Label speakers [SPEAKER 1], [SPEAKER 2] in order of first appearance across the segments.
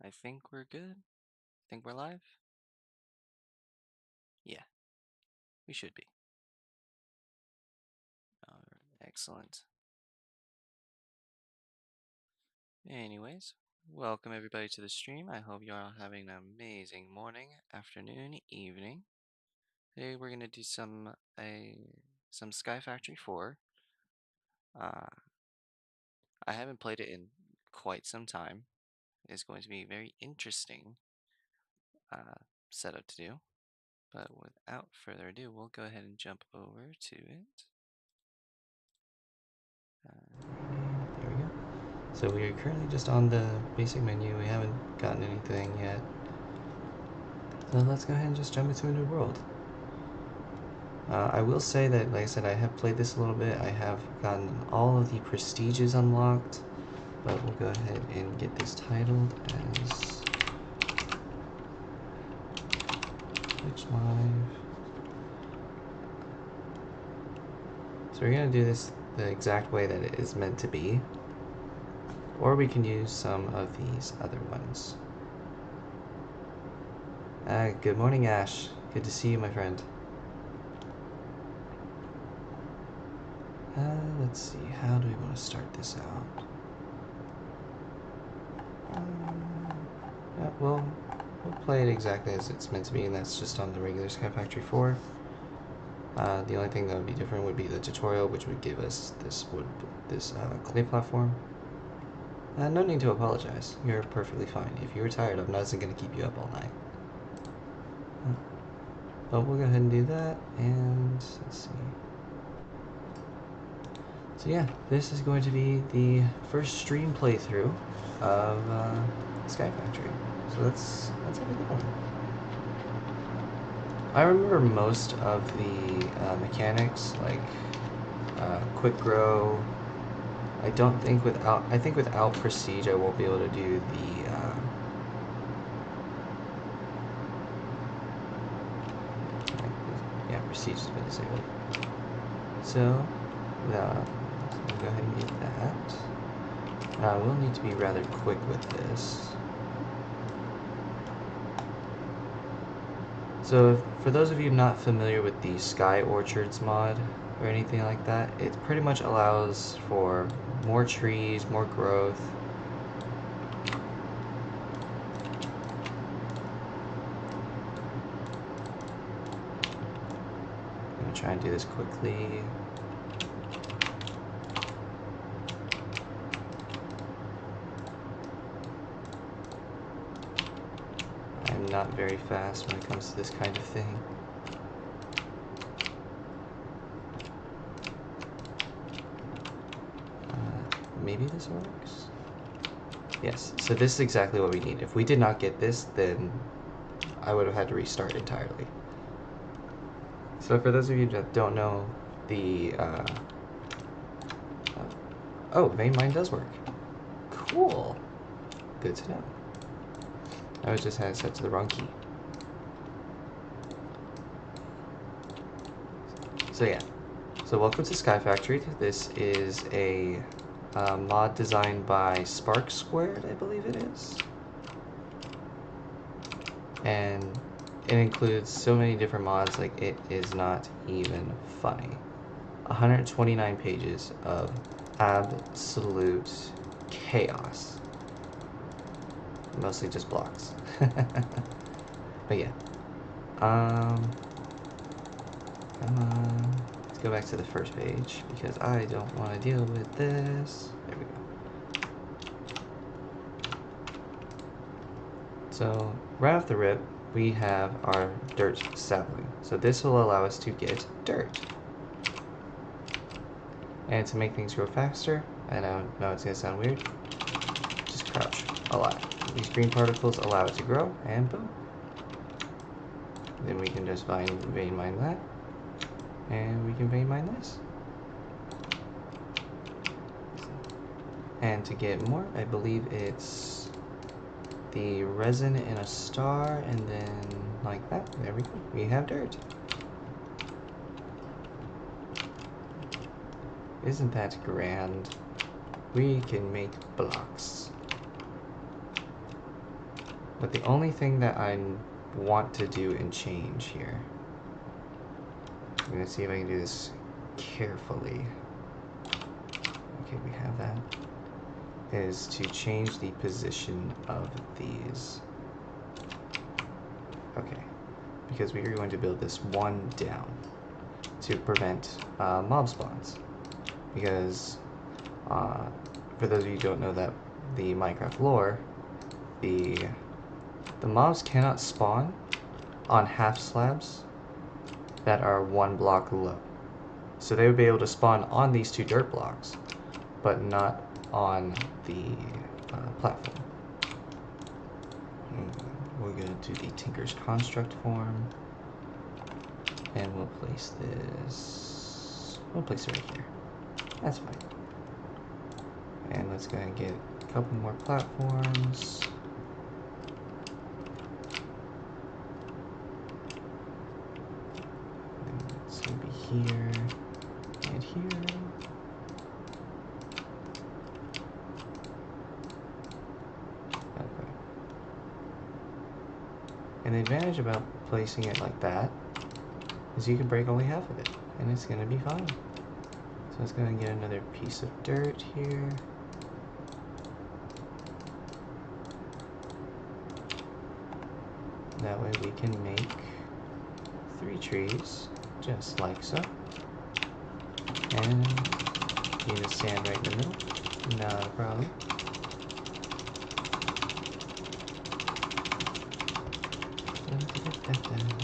[SPEAKER 1] I think we're good. Think we're live? Yeah, we should be. All right, excellent. Anyways, welcome everybody to the stream. I hope you're all having an amazing morning, afternoon, evening. Today we're gonna do some Sky Factory 4. Uh, I haven't played it in quite some time. It's going to be a very interesting setup to do. But without further ado, we'll go ahead and jump over to it. There we go. So we are currently just on the basic menu. We haven't gotten anything yet. So let's go ahead and just jump into a new world. I will say that, like I said, I have played this a little bit. I have gotten all of the prestiges unlocked, but we'll go ahead and get this titled as Twitch Live. So we're going to do this the exact way that it is meant to be, or we can use some of these other ones. Good morning, Ash. Good to see you, my friend. Let's see, how do we want to start this out? Yeah, we'll play it exactly as it's meant to be, and that's just on the regular Sky Factory 4. The only thing that would be different would be the tutorial, which would give us this clay platform. No need to apologize. You're perfectly fine. If you were tired, I'm not going to keep you up all night. But we'll go ahead and do that, and let's see. So yeah, this is going to be the first stream playthrough of Sky Factory. So let's have a good one. I remember most of the mechanics, like quick grow. I think without Prestige I won't be able to do the yeah, Prestige has been disabled. So we'll go ahead and get that. We'll need to be rather quick with this. So for those of you not familiar with the Sky Orchards mod or anything like that, it pretty much allows for more trees, more growth. I'm going to try and do this quickly. I'm not very fast when it comes to this kind of thing. Maybe this works? Yes, so this is exactly what we need. If we did not get this, then I would have had to restart entirely. So for those of you that don't know, the oh, vein mine does work. Cool. Good to know. I was just had it set to the wrong key. So yeah. So welcome to Sky Factory. This is a mod designed by Spark Squared, I believe it is. And it includes so many different mods, like it is not even funny. 129 pages of absolute chaos. Mostly just blocks. But yeah. Come on. Let's go back to the first page because I don't want to deal with this. There we go. So right off the rip, we have our dirt sapling. So this will allow us to get dirt. And to make things grow faster, I know it's going to sound weird, just crouch a lot. These green particles allow it to grow, and boom. Then we can just vein mine that, and we can vein mine this. And to get more, I believe it's the resin in a star, and then like that. There we go. We have dirt. Isn't that grand? We can make blocks. But the only thing that I want to do and change here, I'm gonna see if I can do this carefully. Okay, we have that. Is to change the position of these. Okay, because we are going to build this one down to prevent mob spawns. Because for those of you who don't know that the Minecraft lore, the mobs cannot spawn on half slabs that are 1 block low. So they would be able to spawn on these 2 dirt blocks, but not on the platform. We're going to do the Tinker's Construct form, and we'll place this. We'll place it right here. That's fine. And let's go ahead and get a couple more platforms. And it's going to be here and here. Okay. And the advantage about placing it like that is you can break only half of it, and it's going to be fine. So let's go ahead and get another piece of dirt here. That way we can make 3 trees, just like so. And need a sand right in the middle, not a problem.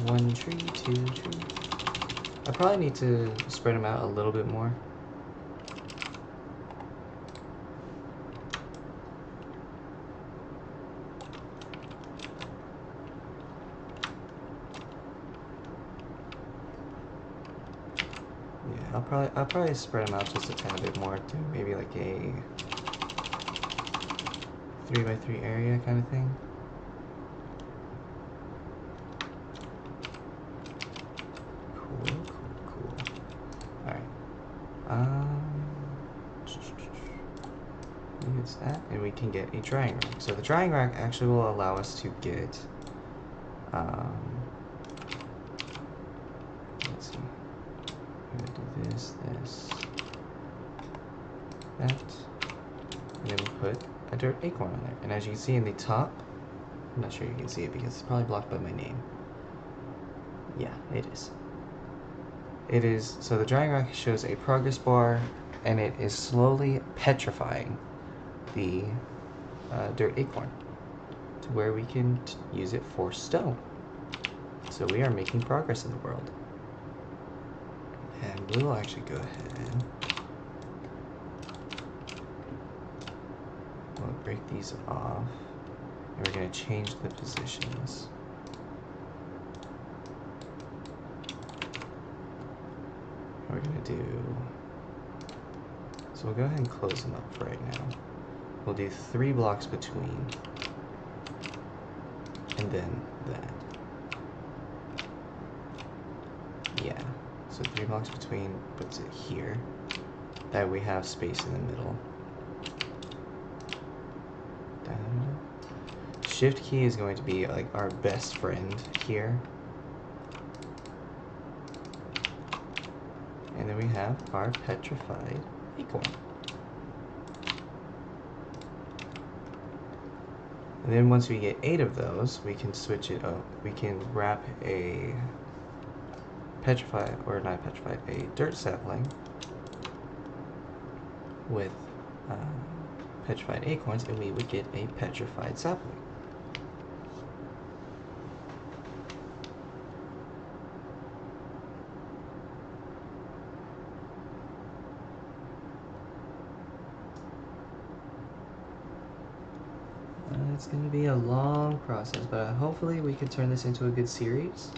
[SPEAKER 1] One tree, 2 trees. I probably need to spread them out a little bit more. Yeah, I'll probably spread them out just a tad bit more to maybe like a 3x3 area kind of thing. Cool. Alright. Use that, and we can get a drying rack. So the drying rack actually will allow us to get, let's see. I'm gonna do this, that, and then we put a dirt acorn on there. And as you can see in the top, I'm not sure you can see it because it's probably blocked by my name. Yeah, it is. It is, so the drying rack shows a progress bar, and it is slowly petrifying the dirt acorn to where we can use it for stone. So we are making progress in the world. And we'll actually go ahead, we'll break these off, and we're going to change the positions. We're going to do, so we'll go ahead and close them up for right now. We'll do 3 blocks between, and then that. Yeah, so 3 blocks between puts it here. That we have space in the middle. Shift key is going to be like our best friend here. And then we have our petrified acorn. And then once we get 8 of those, we can switch it up. We can wrap a petrified, or not petrified, a dirt sapling with petrified acorns, and we would get a petrified sapling. It's going to be a long process, but hopefully we can turn this into a good series.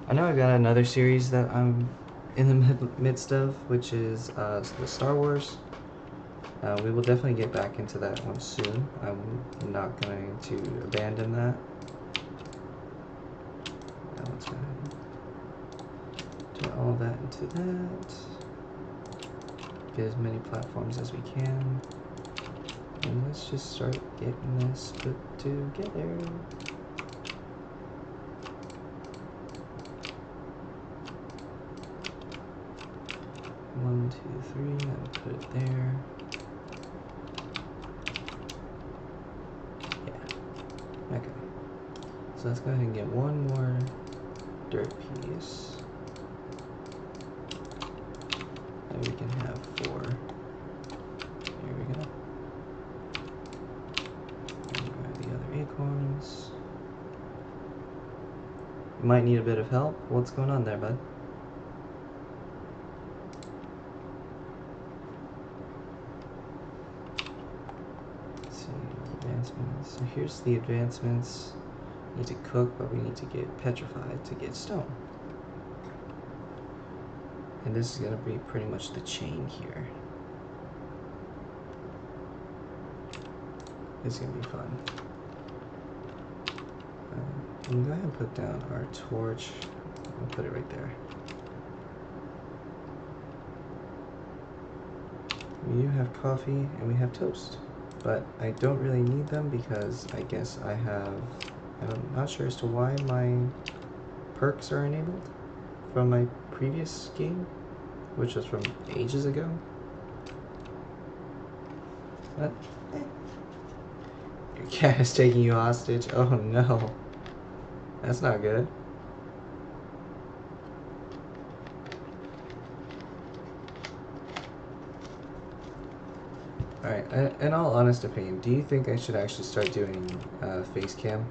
[SPEAKER 1] I know I've got another series that I'm in the midst of, which is the Star Wars. We will definitely get back into that one soon. I'm not going to abandon that. Now let's go ahead and turn all of that into that. Get as many platforms as we can. And let's just start getting this put together. One, two, three, and put it there. Yeah. Okay. So let's go ahead and get one more dirt piece. And we can have 4. There we go. And grab the other acorns. You might need a bit of help. What's going on there, bud? Let's see, advancements. So here's the advancements. We need to cook, but we need to get petrified to get stone. And this is going to be pretty much the chain here. This is going to be fun. We can go ahead and put down our torch. We'll put it right there. We do have coffee and we have toast, but I don't really need them because I guess I'm not sure as to why my perks are enabled from my previous game, which was from ages ago. But, your cat is taking you hostage. Oh no. That's not good. Alright, in all honest opinion, do you think I should actually start doing face cam?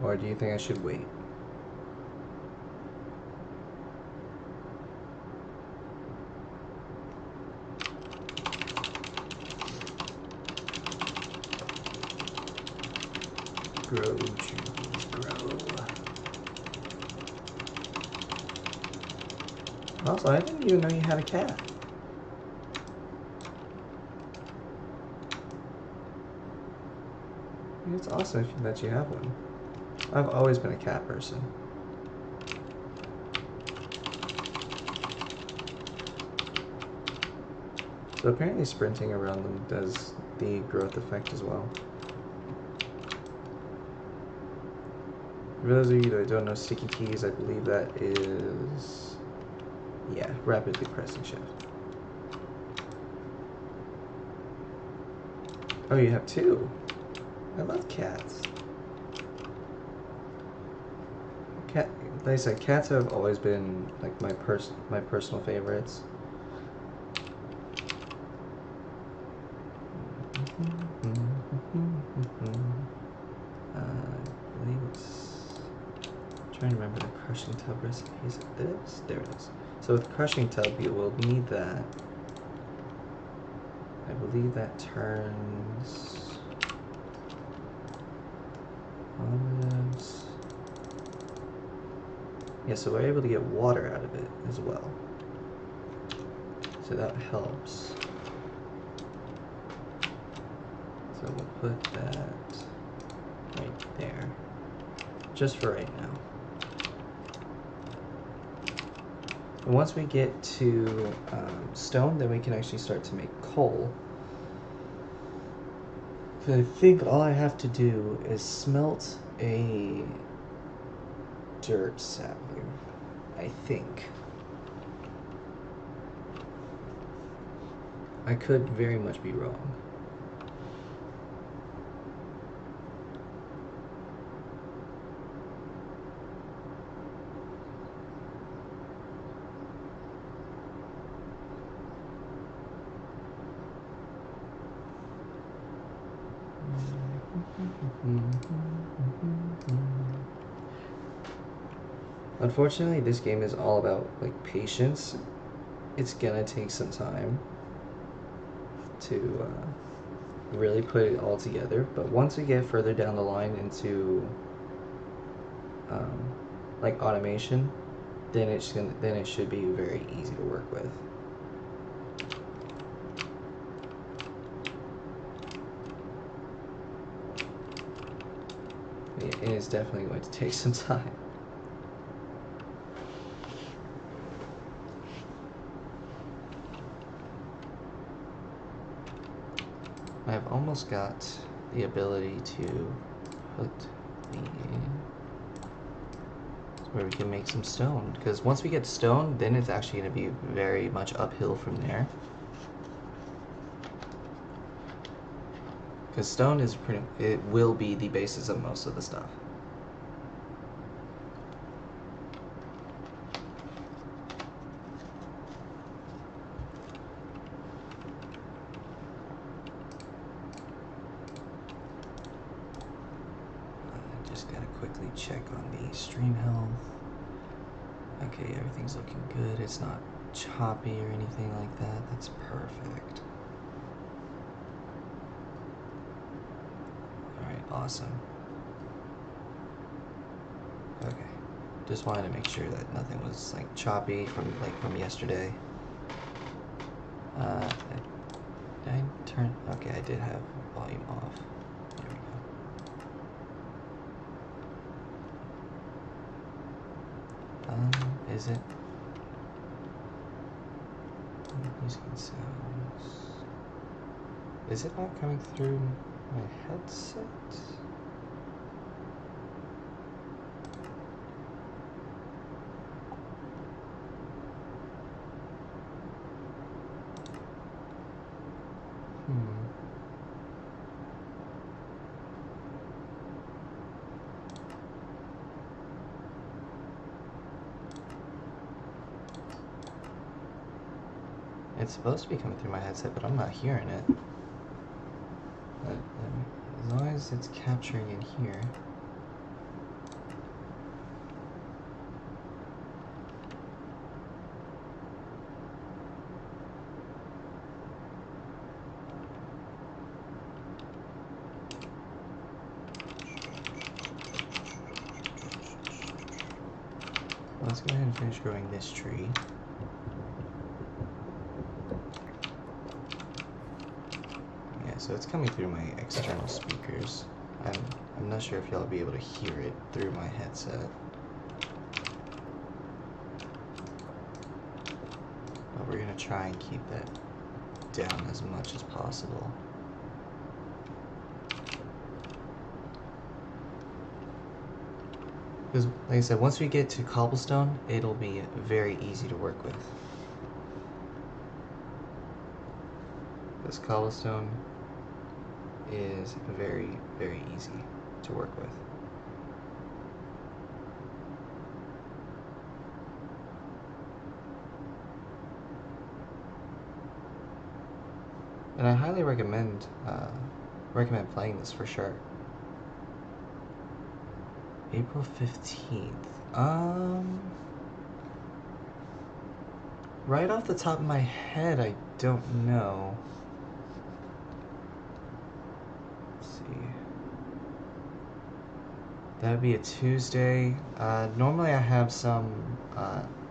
[SPEAKER 1] Or do you think I should wait? Grow, trees, grow. Also, I didn't even know you had a cat. It's awesome that you have one. I've always been a cat person. So apparently sprinting around them does the growth effect as well. For those of you that don't know sticky keys, I believe that is, yeah, rapidly pressing shift. Oh, you have 2. I love cats. Like I said, cats have always been like my personal favorites. I believe it's, I'm trying to remember the crushing tub recipes of this. There it is. So with crushing tub, you will need that. I believe that turns olives. Yeah, so we're able to get water out of it as well. So that helps. So we'll put that right there, just for right now. And once we get to stone, then we can actually start to make coal. So I think all I have to do is smelt a dirt sapling, I think. I could very much be wrong. Unfortunately, this game is all about like patience. It's gonna take some time to really put it all together, but once we get further down the line into like automation, then it should be very easy to work with. It is definitely going to take some time. almost got the ability to put the where we can make some stone, because once we get stone, then it's actually going to be very much uphill from there. Because stone is it will be the basis of most of the stuff. Just gotta quickly check on the stream health. Okay, everything's looking good. It's not choppy or anything like that. That's perfect. Awesome. Okay. Just wanted to make sure that nothing was like choppy from yesterday. Did I turn? Okay, I did have volume off. There we go. Is it? Music and sounds. Is it not coming through my headset? It's supposed to be coming through my headset, but I'm not hearing it. But, as long as it's capturing in here. Let's go ahead and finish growing this tree. So it's coming through my external speakers. I'm not sure if y'all will be able to hear it through my headset. But we're gonna try and keep that down as much as possible. Because, like I said, once we get to cobblestone, it'll be very easy to work with. This cobblestone is very, very easy to work with. And I highly recommend playing this for sure. April 15th. Right off the top of my head, I don't know. That would be a Tuesday. Normally I have some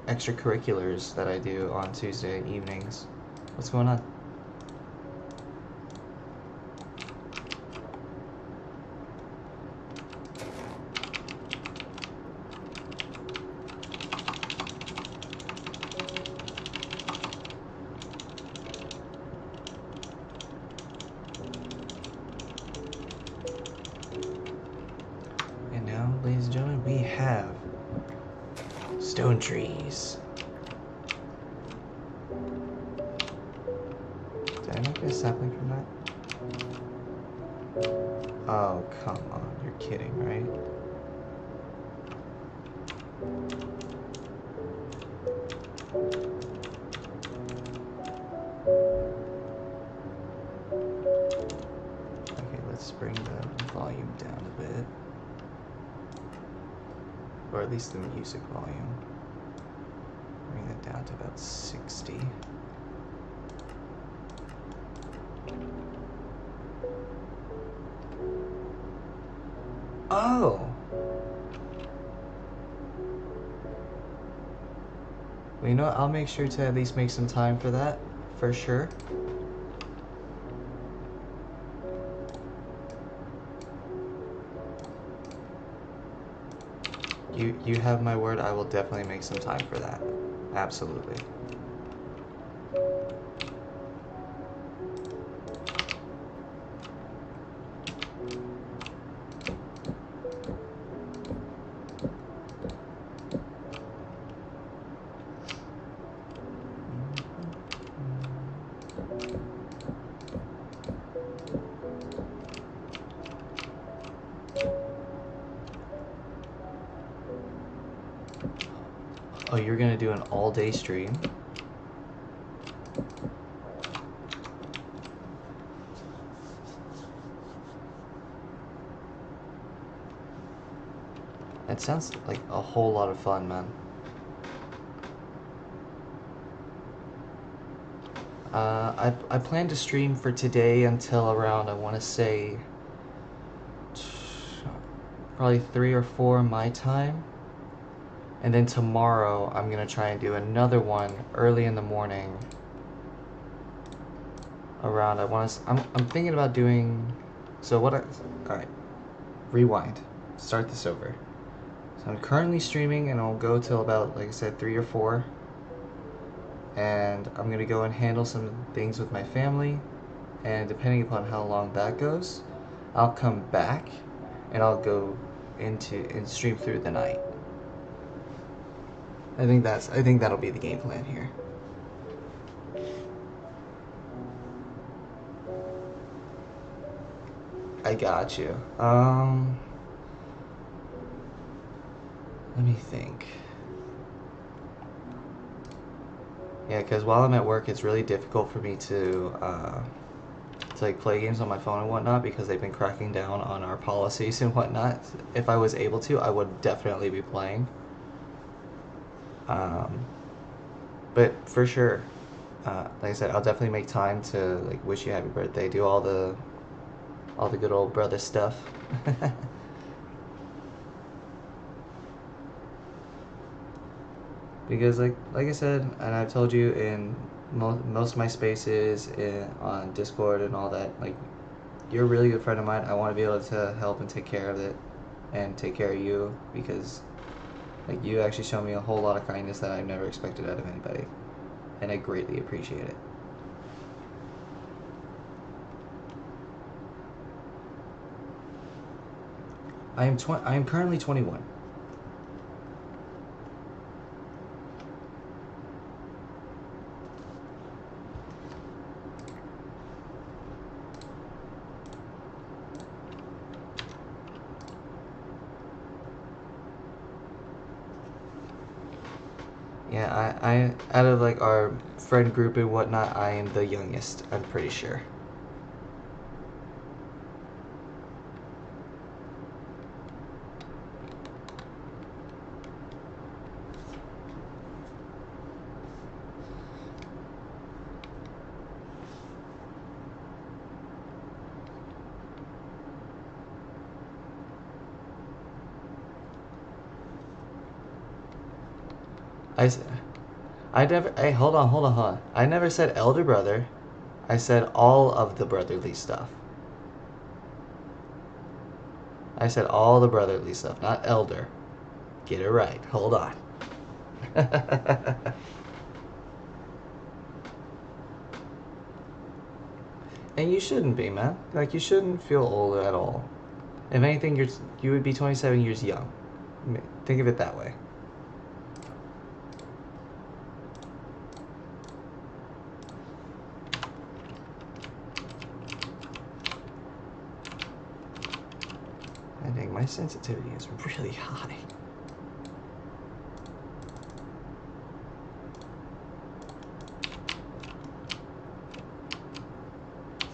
[SPEAKER 1] extracurriculars that I do on Tuesday evenings. What's going on? Ladies and gentlemen, we have stone trees. Did I make a sapling from that? Oh, come on. You're kidding, right? Okay, let's bring the volume down a bit. Or at least the music volume. Bring that down to about 60. Oh! Well, you know what? I'll make sure to at least make some time for that, for sure. You have my word, I will definitely make some time for that. Absolutely. Oh, you're gonna do an all-day stream? It sounds like a whole lot of fun, man. I plan to stream for today until around, I want to say, probably 3 or 4 my time. And then tomorrow, I'm going to try and do another one early in the morning. Around, I'm thinking about doing, alright, rewind, start this over. So I'm currently streaming and I'll go till about, like I said, 3 or 4. And I'm gonna go and handle some things with my family, and depending upon how long that goes, I'll come back and I'll go into and stream through the night. I think that'll be the game plan here. I got you. Let me think. Yeah, because while I'm at work, it's really difficult for me to like play games on my phone and whatnot, because they've been cracking down on our policies and whatnot. If I was able to, I would definitely be playing. But for sure, like I said, I'll definitely make time to like wish you happy birthday, do all the good old brother stuff. Because like I said, and I've told you in most of my spaces on Discord and all that, like, you're a really good friend of mine. I want to be able to help and take care of it and take care of you, because like, you actually show me a whole lot of kindness that I've never expected out of anybody, and I greatly appreciate it. I am currently 21. Yeah, I out of like our friend group and whatnot, I am the youngest, I'm pretty sure. Hey, hold on. I never said elder brother. I said all of the brotherly stuff. I said all the brotherly stuff, not elder. Get it right. Hold on. And you shouldn't be, man. Like, you shouldn't feel old at all. If anything, you would be 27 years young. Think of it that way. I think my sensitivity is really high.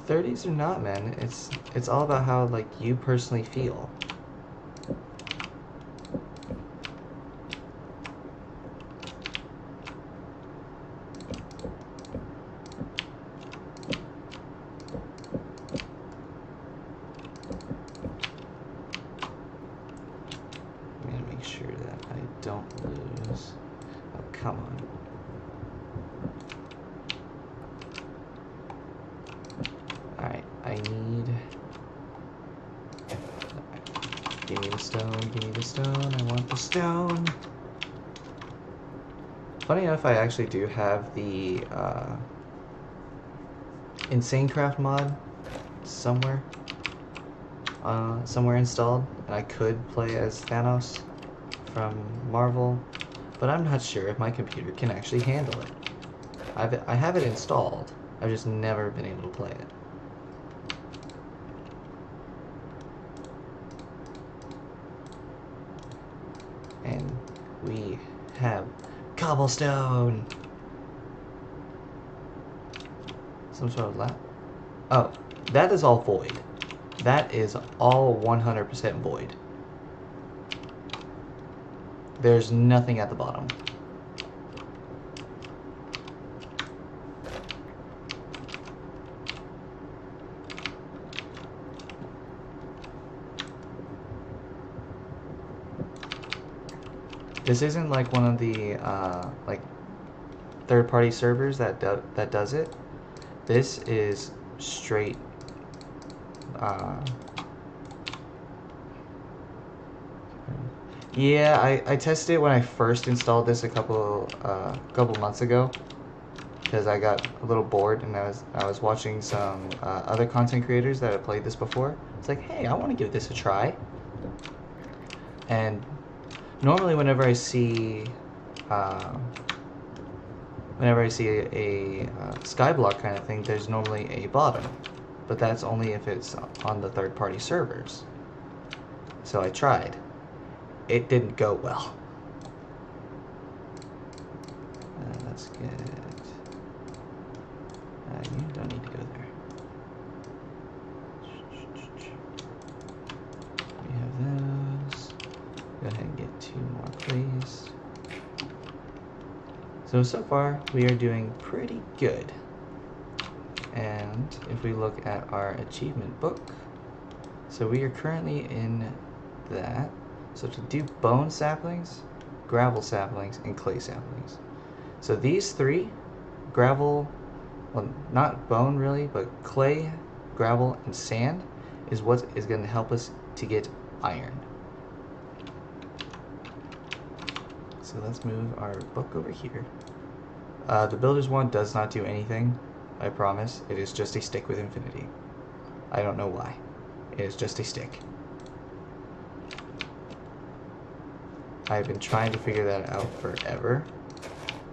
[SPEAKER 1] '30s or not, man. It's all about how, like, you personally feel. I'm gonna make sure that I don't lose. Oh, come on. Alright, I need... Give me the stone, I want the stone! Funny enough, I actually do have the InsaneCraft mod somewhere installed, and I could play as Thanos from Marvel, but I'm not sure if my computer can actually handle it. I have it installed, I've just never been able to play it. And we have Cobblestone! Some sort of lap. Oh, that is all void. That is all 100% void. There's nothing at the bottom. This isn't like one of the like third-party servers that does it. This is straight. Yeah, I tested it when I first installed this a couple months ago, because I got a little bored and I was watching some other content creators that had played this before. It's like, hey, I want to give this a try. And normally, whenever I see a skyblock kind of thing, there's normally a bottom, but that's only if it's on the third-party servers. So I tried. It didn't go well. Let's get. You don't need to go there. We have those. Go ahead and get 2 more, please. So far, we are doing pretty good. And if we look at our achievement book, so we are currently in that. So to do bone saplings, gravel saplings, and clay saplings. So these 3, gravel, well, not bone really, but clay, gravel, and sand is what is going to help us to get iron. So let's move our book over here. The Builder's Wand does not do anything, I promise. It is just a stick with infinity. I don't know why. It is just a stick. I've been trying to figure that out forever,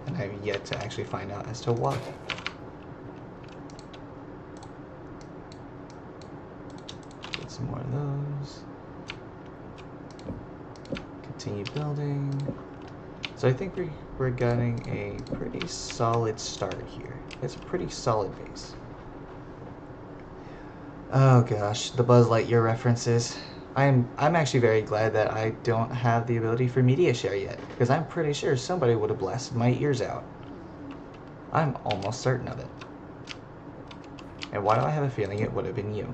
[SPEAKER 1] and I've yet to actually find out as to why. Get some more of those. Continue building. So I think we're getting a pretty solid start here. It's a pretty solid base. Oh gosh, the Buzz Lightyear references. I'm actually very glad that I don't have the ability for media share yet, because I'm pretty sure somebody would have blasted my ears out. I'm almost certain of it. And why do I have a feeling it would have been you?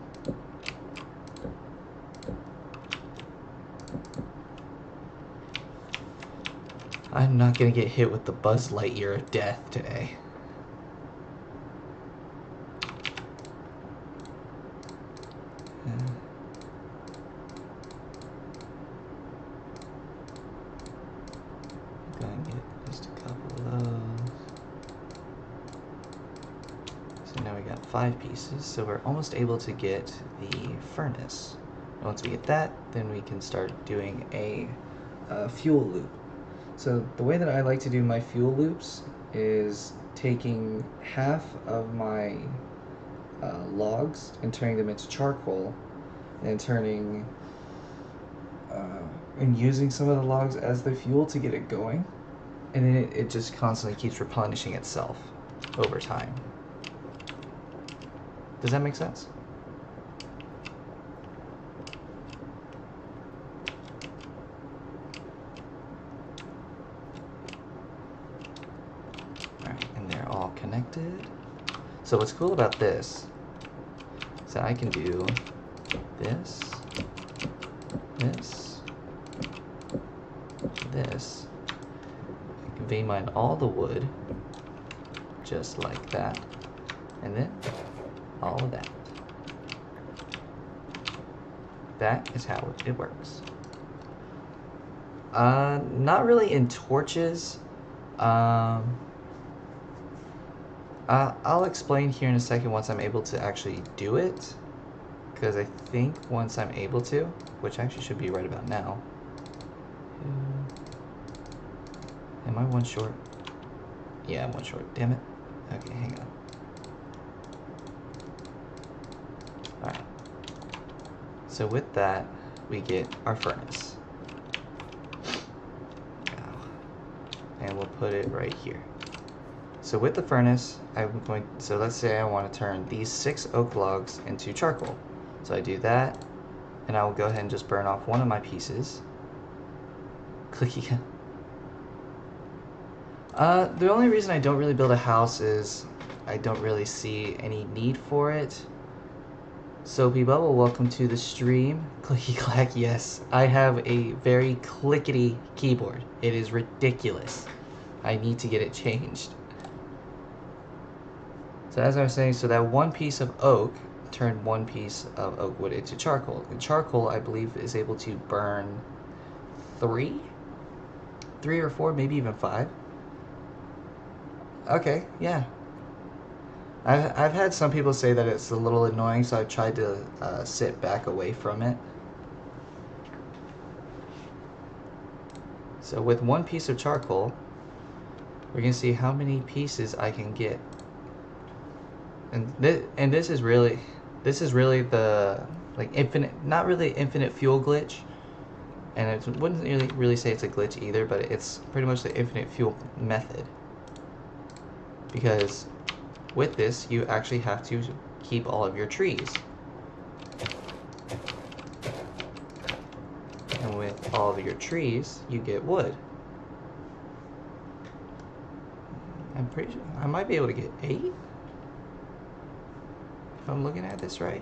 [SPEAKER 1] I'm not gonna get hit with the Buzz Lightyear of death today. Go and get just a couple of those. So now we got 5 pieces, so we're almost able to get the furnace. And once we get that, then we can start doing a fuel loop. So the way that I like to do my fuel loops is taking half of my logs and turning them into charcoal, and turning and using some of the logs as the fuel to get it going, and then it just constantly keeps replenishing itself over time. Does that make sense? Alright, and they're all connected. So what's cool about this is that I can do this, this, this. I can vein mine all the wood, just like that, and then all of that. That is how it works. Not really in torches. I'll explain here in a second once I'm able to actually do it, because I think once I'm able to, which actually should be right about now. Am I one short? Yeah, I'm one short. Damn it. Okay, hang on. Alright. So with that, we get our furnace. and we'll put it right here. So with the furnace, so let's say I want to turn these 6 oak logs into charcoal. So I do that, and I will go ahead and just burn off one of my pieces. Clicky. The only reason I don't really build a house is I don't really see any need for it. Soapy Bubble, welcome to the stream. Clicky clack, yes. I have a very clickety keyboard. It is ridiculous. I need to get it changed. So as I was saying, so that one piece of oak turned one piece of oak wood into charcoal. And charcoal, I believe, is able to burn 3 or 4, maybe even 5. Okay, yeah. I've had some people say that it's a little annoying, so I've tried to sit back away from it. So with one piece of charcoal, we're gonna see how many pieces I can get. And this is really the like infinite, not really infinite fuel glitch, and I wouldn't really say it's a glitch either, but it's pretty much the infinite fuel method. Because with this, you actually have to keep all of your trees. And with all of your trees, you get wood. I'm pretty sure I might be able to get 8? If I'm looking at this right.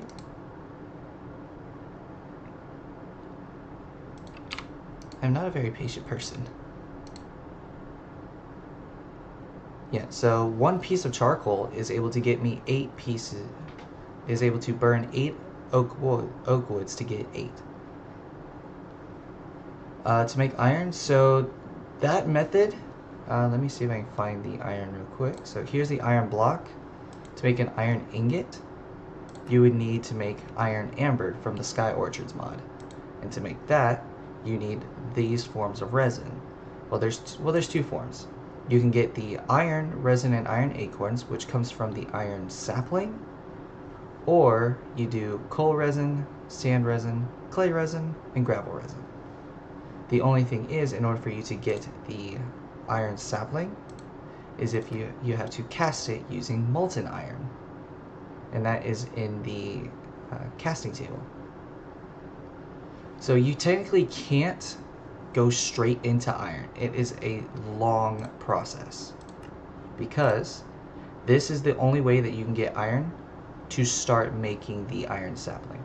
[SPEAKER 1] I'm not a very patient person. Yeah, so one piece of charcoal is able to get me 8 pieces, is able to burn 8 oak woods to get 8. To make iron, so that method, let me see if I can find the iron real quick. So here's the iron block. To make an iron ingot, you would need to make iron amber from the Sky Orchards mod. And to make that, you need these forms of resin. Well, there's 2 forms. You can get the iron resin and iron acorns, which comes from the iron sapling, or you do coal resin, sand resin, clay resin, and gravel resin. The only thing is, in order for you to get the iron sapling, is if you have to cast it using molten iron, and that is in the casting table. So you technically can't go straight into iron. It is a long process, because this is the only way that you can get iron to start making the iron sapling.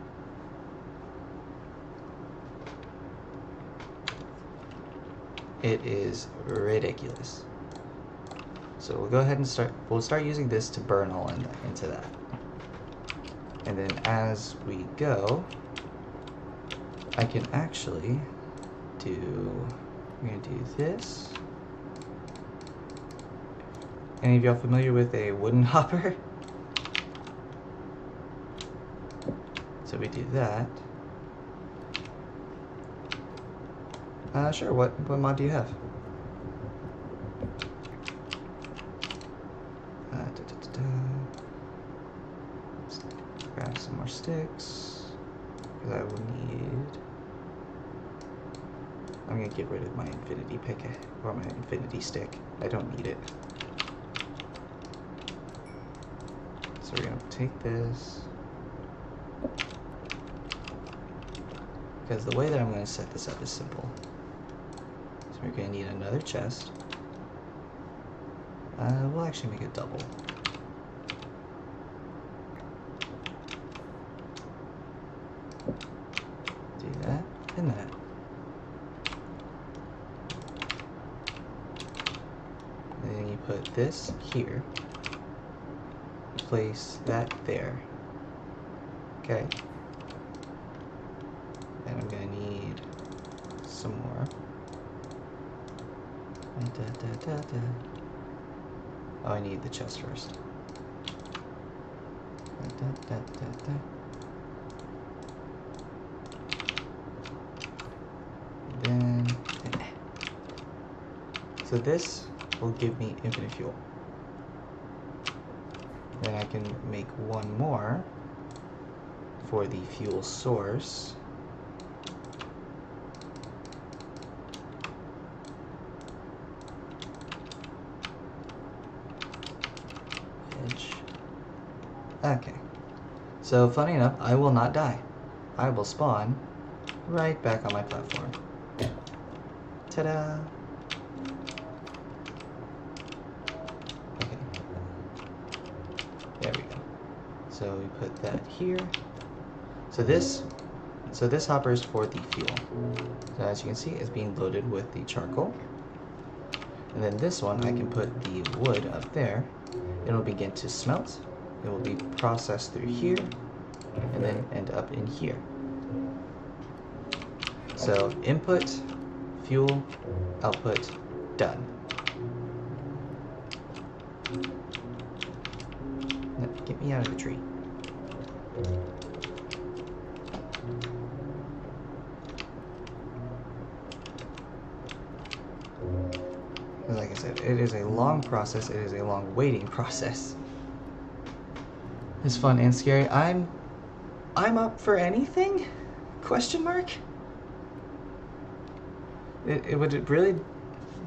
[SPEAKER 1] It is ridiculous. So we'll go ahead and we'll start using this to burn all into that. And then as we go, I can actually I'm gonna do this. Any of y'all familiar with a wooden hopper? So we do that. Sure, what mod do you have? Let's grab some more sticks, because I will need... I'm gonna get rid of my infinity pick, or my infinity stick. I don't need it. So we're gonna take this, because the way that I'm gonna set this up is simple. So we're gonna need another chest. We'll actually make it double. Do that and that. And then you put this here. Place that there. Okay. And I'm gonna need some more. Oh, I need the chest first. Then, so this will give me infinite fuel. Then I can make one more for the fuel source. Okay. So, funny enough, I will not die. I will spawn right back on my platform. Ta-da! Okay. There we go. So we put that here. So this hopper is for the fuel. So as you can see, it's being loaded with the charcoal. And then this one, I can put the wood up there. It'll begin to smelt. It will be processed through here, and then end up in here. So input, fuel, output, done. Now, get me out of the tree. Like I said, it is a long process. It is a long waiting process. It's fun and scary. I'm up for anything? Question mark? It would really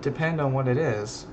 [SPEAKER 1] depend on what it is.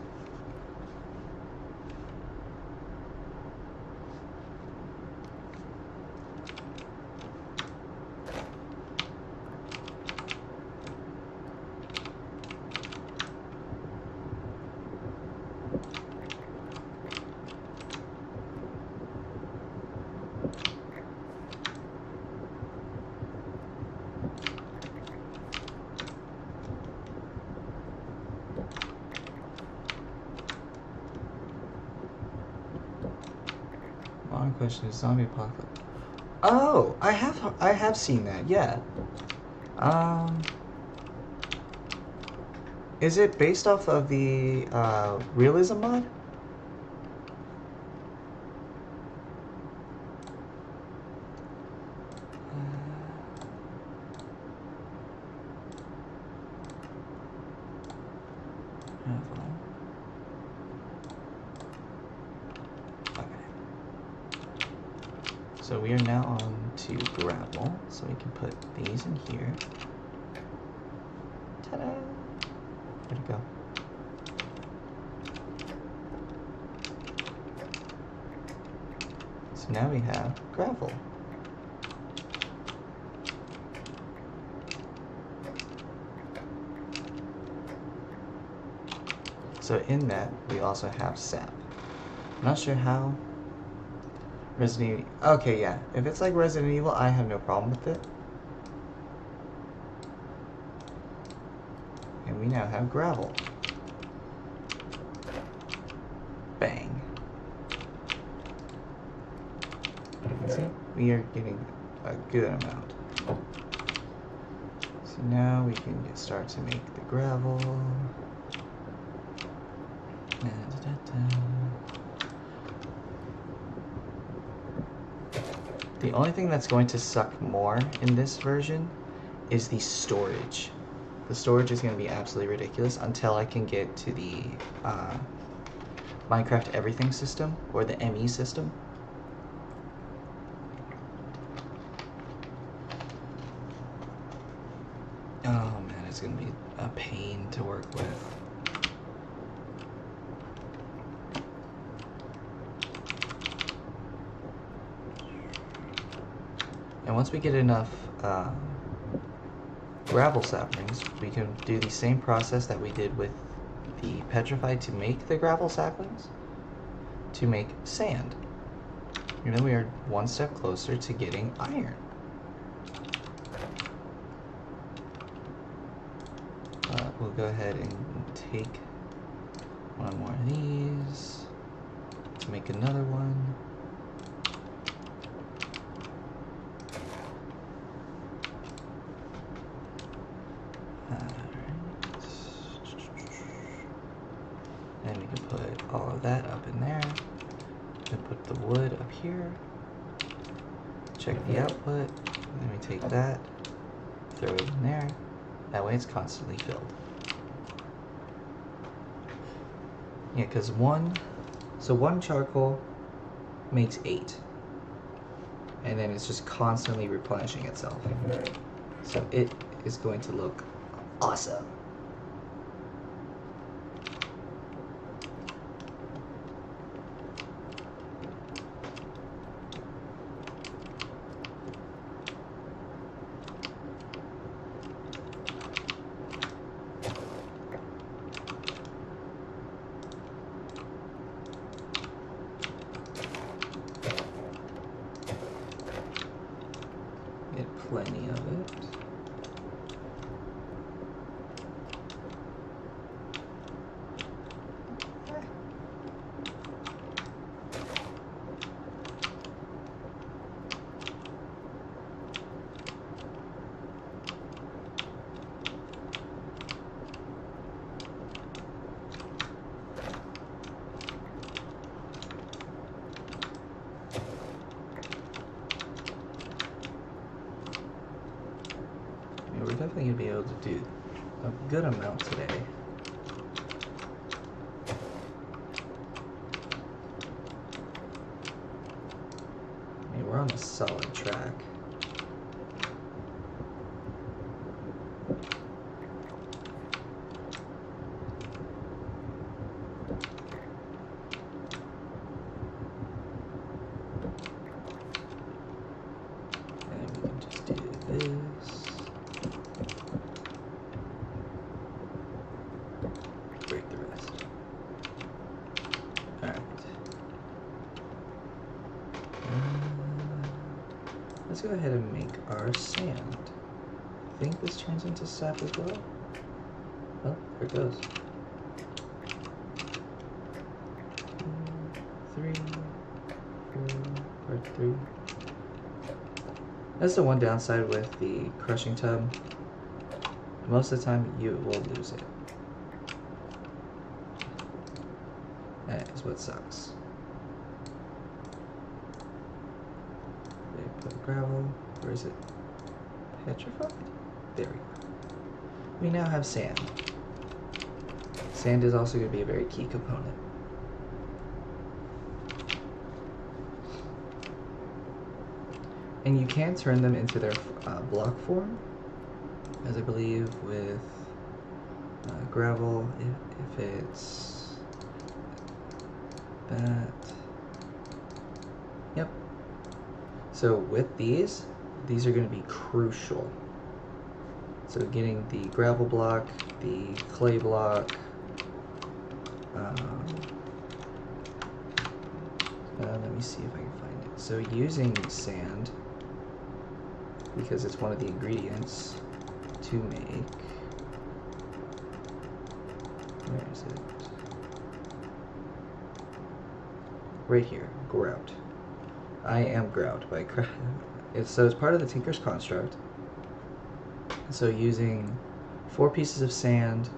[SPEAKER 1] Long question is zombie apocalypse. Oh, I have seen that. Yeah. Is it based off of the realism mod? So we are now on to gravel, so we can put these in here. Ta-da! Where'd it go? So now we have gravel. So in that, we also have sap. I'm not sure how. Resident Evil. Okay, yeah. If it's like Resident Evil, I have no problem with it. And we now have gravel. Bang. See? We are getting a good amount. So now we can start to make the gravel. The only thing that's going to suck more in this version is the storage. The storage is going to be absolutely ridiculous until I can get to the Minecraft Everything system, or the ME system. Oh man, it's going to be a pain to work with. And once we get enough gravel saplings, we can do the same process that we did with the petrified to make the gravel saplings, to make sand. You know, we are one step closer to getting iron. We'll go ahead and take one more of these to make another one. And we can put all of that up in there. Then put the wood up here. Check the output. Then we take that, throw it in there. That way it's constantly filled. Yeah, because one charcoal makes 8. And then it's just constantly replenishing itself. So it is going to look awesome. be able to do a good amount today. I mean, we're on a solid track. Let's go ahead and make our sand. I think this turns into sap as well. Oh, there it goes. 3, 4, or 3. That's the one downside with the crushing tub. Most of the time, you will lose it. That is what sucks. Put gravel. Where is it? Petrified? There we go. We now have sand. Sand is also going to be a very key component. And you can turn them into their block form, as I believe with gravel, if it's that. Yep. So with these are going to be crucial. So getting the gravel block, the clay block, let me see if I can find it. So using sand, because it's one of the ingredients to make, where is it? Right here, grout. I am grout by so it's part of the Tinker's Construct. So using 4 pieces of sand,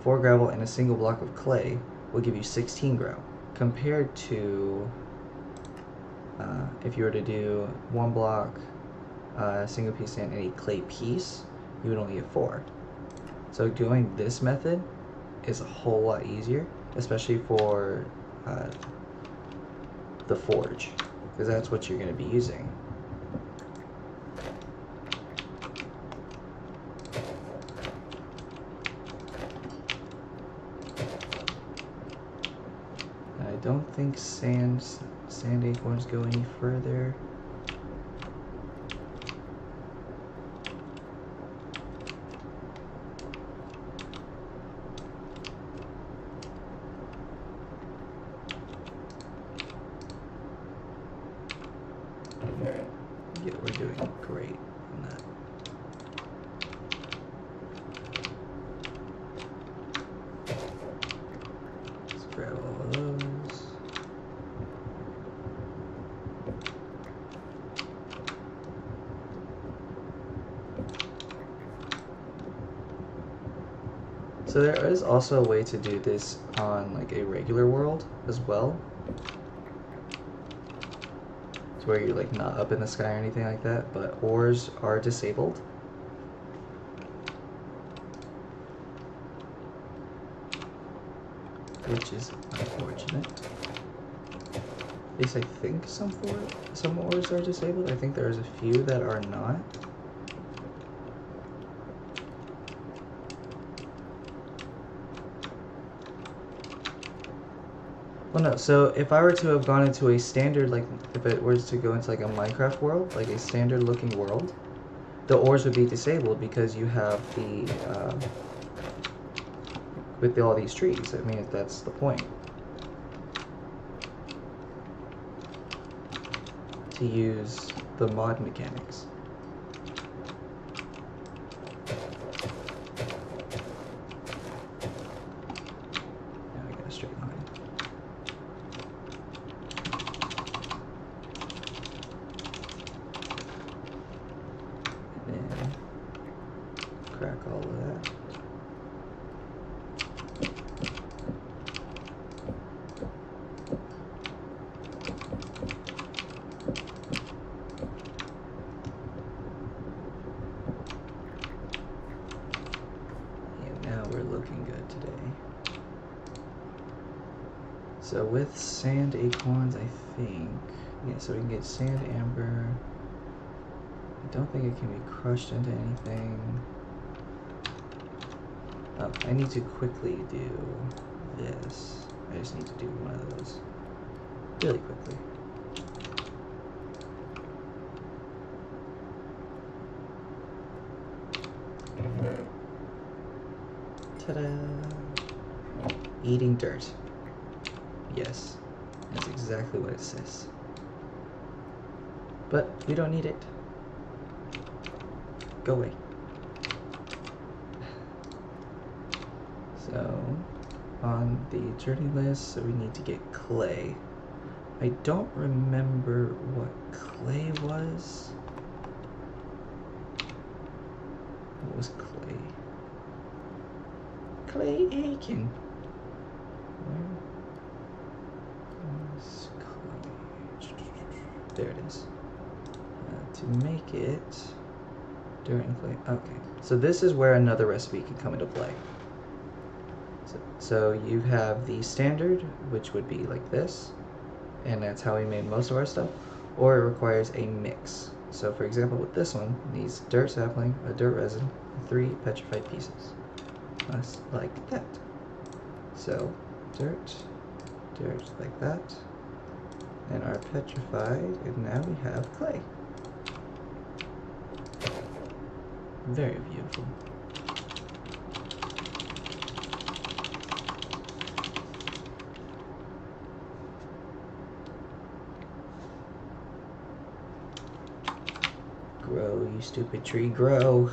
[SPEAKER 1] 4 gravel, and a single block of clay will give you 16 grout, compared to if you were to do 1 block, single piece sand, and a clay piece, you would only get 4. So doing this method is a whole lot easier, especially for the forge, because that's what you're going to be using. I don't think sand acorns go any further. Yeah, we're doing great on that. Let's grab all of those. So there is also a way to do this on like a regular world as well. It's where you're like not up in the sky or anything like that, but ores are disabled. Which is unfortunate. At least I think some ores are disabled. I think there's a few that are not. Well, no, so if I were to have gone into a standard, like if it was to go into like a Minecraft world, like a standard looking world, the ores would be disabled because you have the, with all these trees. I mean, that's the point. To use the mod mechanics. Now I got a straight line. Crack all of that.
[SPEAKER 2] looking good today. So with sand acorns, I think, yeah, so we can get sand amber. I don't think it can be crushed into anything. Oh, I need to quickly do this. I just need to do one of those really quickly. Ta-da! Eating dirt. Yes, that's exactly what it says. But we don't need it. Go away. So, on the journey list, so we need to get clay. I don't remember what clay was. What was clay? Clay Aiken. Where is clay? There it is. To make it dirt and clay. Okay, so this is where another recipe can come into play. So you have the standard, which would be like this, and that's how we made most of our stuff, or it requires a mix. So for example, with this one, it needs dirt sapling, a dirt resin, and 3 petrified pieces. Just like that. So dirt, dirt like that, and our petrified, and now we have clay. Very beautiful. Grow, you stupid tree, grow.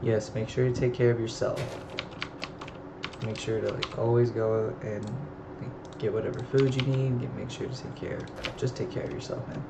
[SPEAKER 2] Yes, make sure to take care of yourself. Make sure to like always go and like, get whatever food you need. Make sure to take care. Just take care of yourself, man.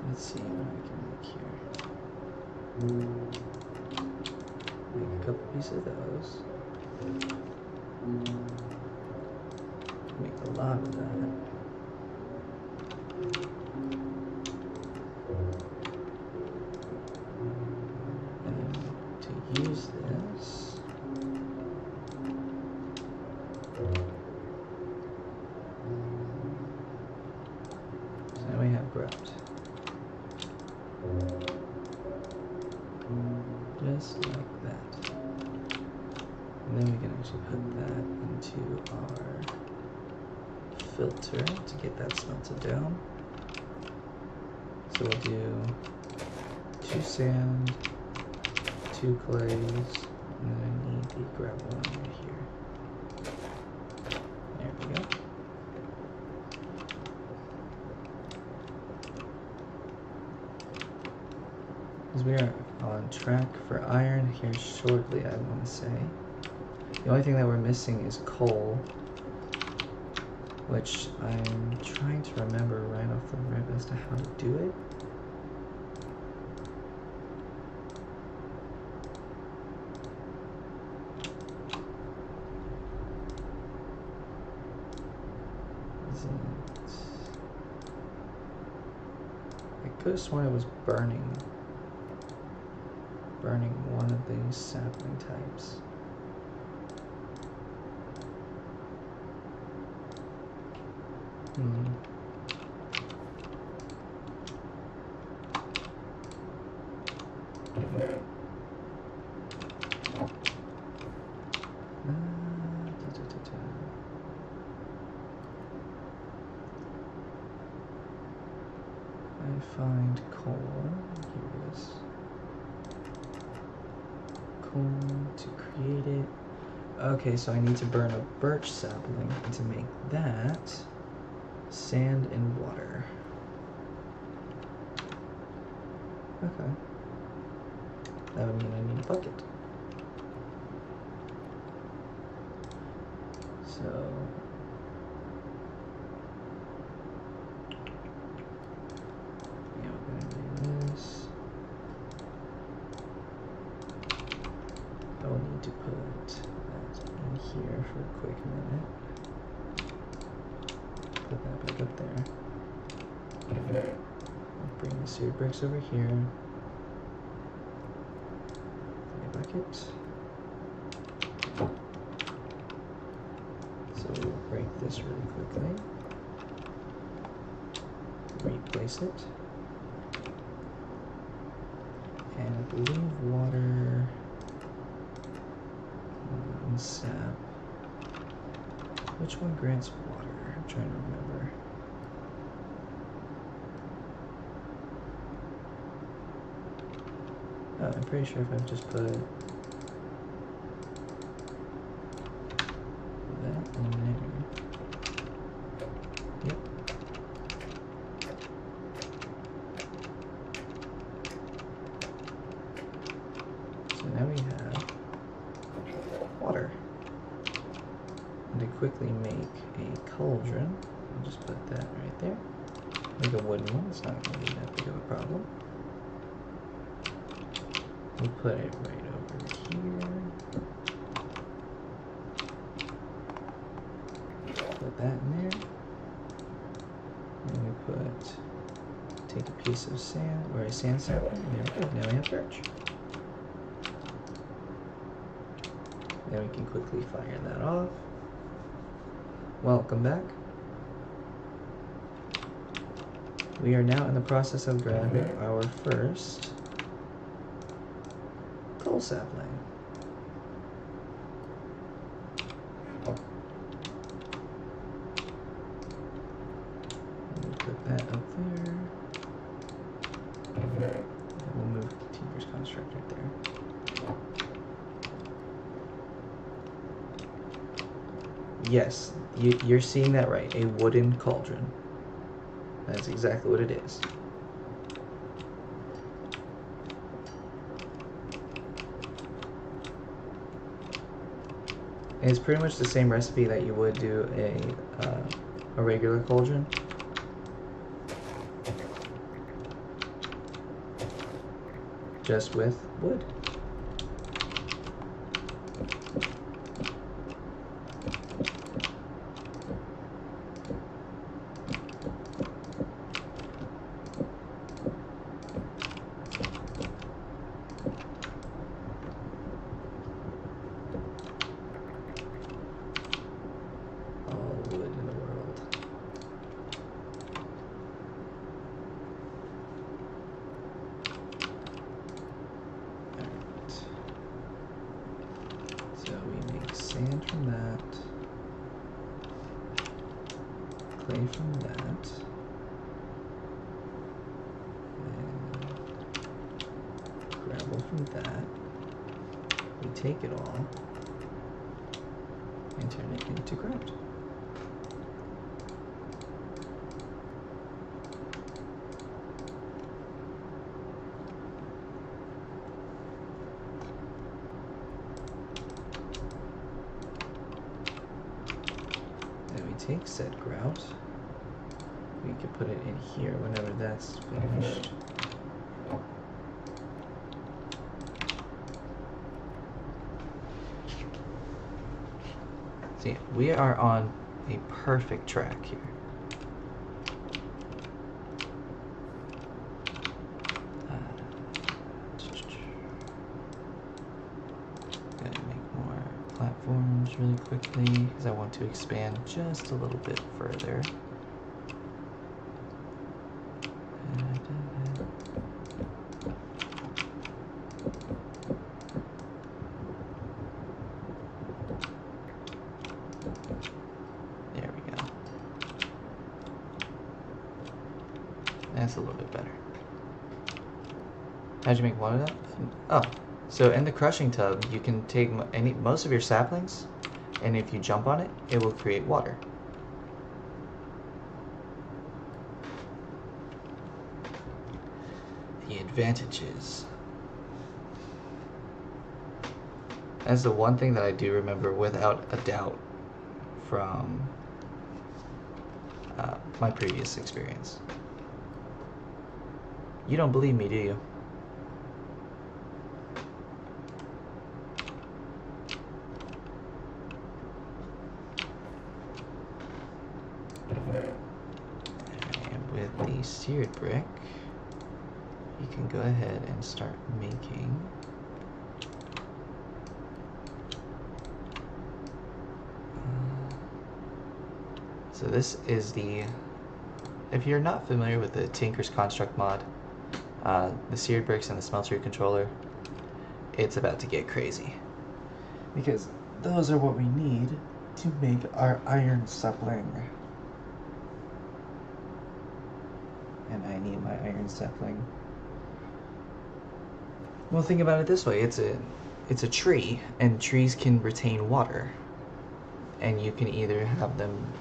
[SPEAKER 2] Let's see what I can make here. Make a couple pieces of those. Make a lot of that. And to use this, so now we have grout. Just like that. And then we can actually put that into our filter to get that smelted down. So we'll do 2 sand, 2 clays, and then I need the gravel one right here. There we go. Because we are on track for iron here shortly, I want to say. The only thing that we're missing is coal, which I'm trying to remember right off the rip as to how to do it. I could have sworn it was burning one of these sapling types. corn to create it. Okay, so I need to burn a birch sapling, and to make that, sand and water. Okay. That would mean I need a bucket. So yeah, we're gonna do this. I'll need to put that in here for a quick minute. Put that back up there. I'll bring the seared bricks over here. A bucket. So we'll break this really quickly. Replace it. And I believe water and sap. Which one grants water? I'm trying to remember. Oh, I'm pretty sure if I just put that in there. Yep. So now we have water. And to quickly make a cauldron, I'll just put that right there. Make a wooden one, it's not going to be that big of a problem. We'll put it right over here. Put that in there. And we take a piece of sand, or a sand sapling, and there we go. Now we have birch. Then we can quickly fire that off. Welcome back. We are now in the process of grabbing our first coal sapling. We'll put that up there. And we'll move Tinker's construct right there. Yes, you're seeing that right. A wooden cauldron. That's exactly what it is. And it's pretty much the same recipe that you would do a regular cauldron. Just with wood. Sand from that, clay from that, and gravel from that. We take it all and turn it into grout. Take said grout. We can put it in here whenever that's finished. See, we are on a perfect track here. Platforms really quickly because I want to expand just a little bit further. There we go. That's a little bit better. How'd you make one of that? Oh, So in the crushing tub, you can take most of your saplings, and if you jump on it, it will create water. The advantages. That's the one thing that I do remember without a doubt from my previous experience. You don't believe me, do you? And with the seared brick, you can go ahead and start making so this is the, if you're not familiar with the Tinker's Construct mod, the seared bricks and the smeltery controller, it's about to get crazy. Because those are what we need to make our iron sapling. And I need my iron sapling. Well, think about it this way. It's a tree, and trees can retain water. And you can either have them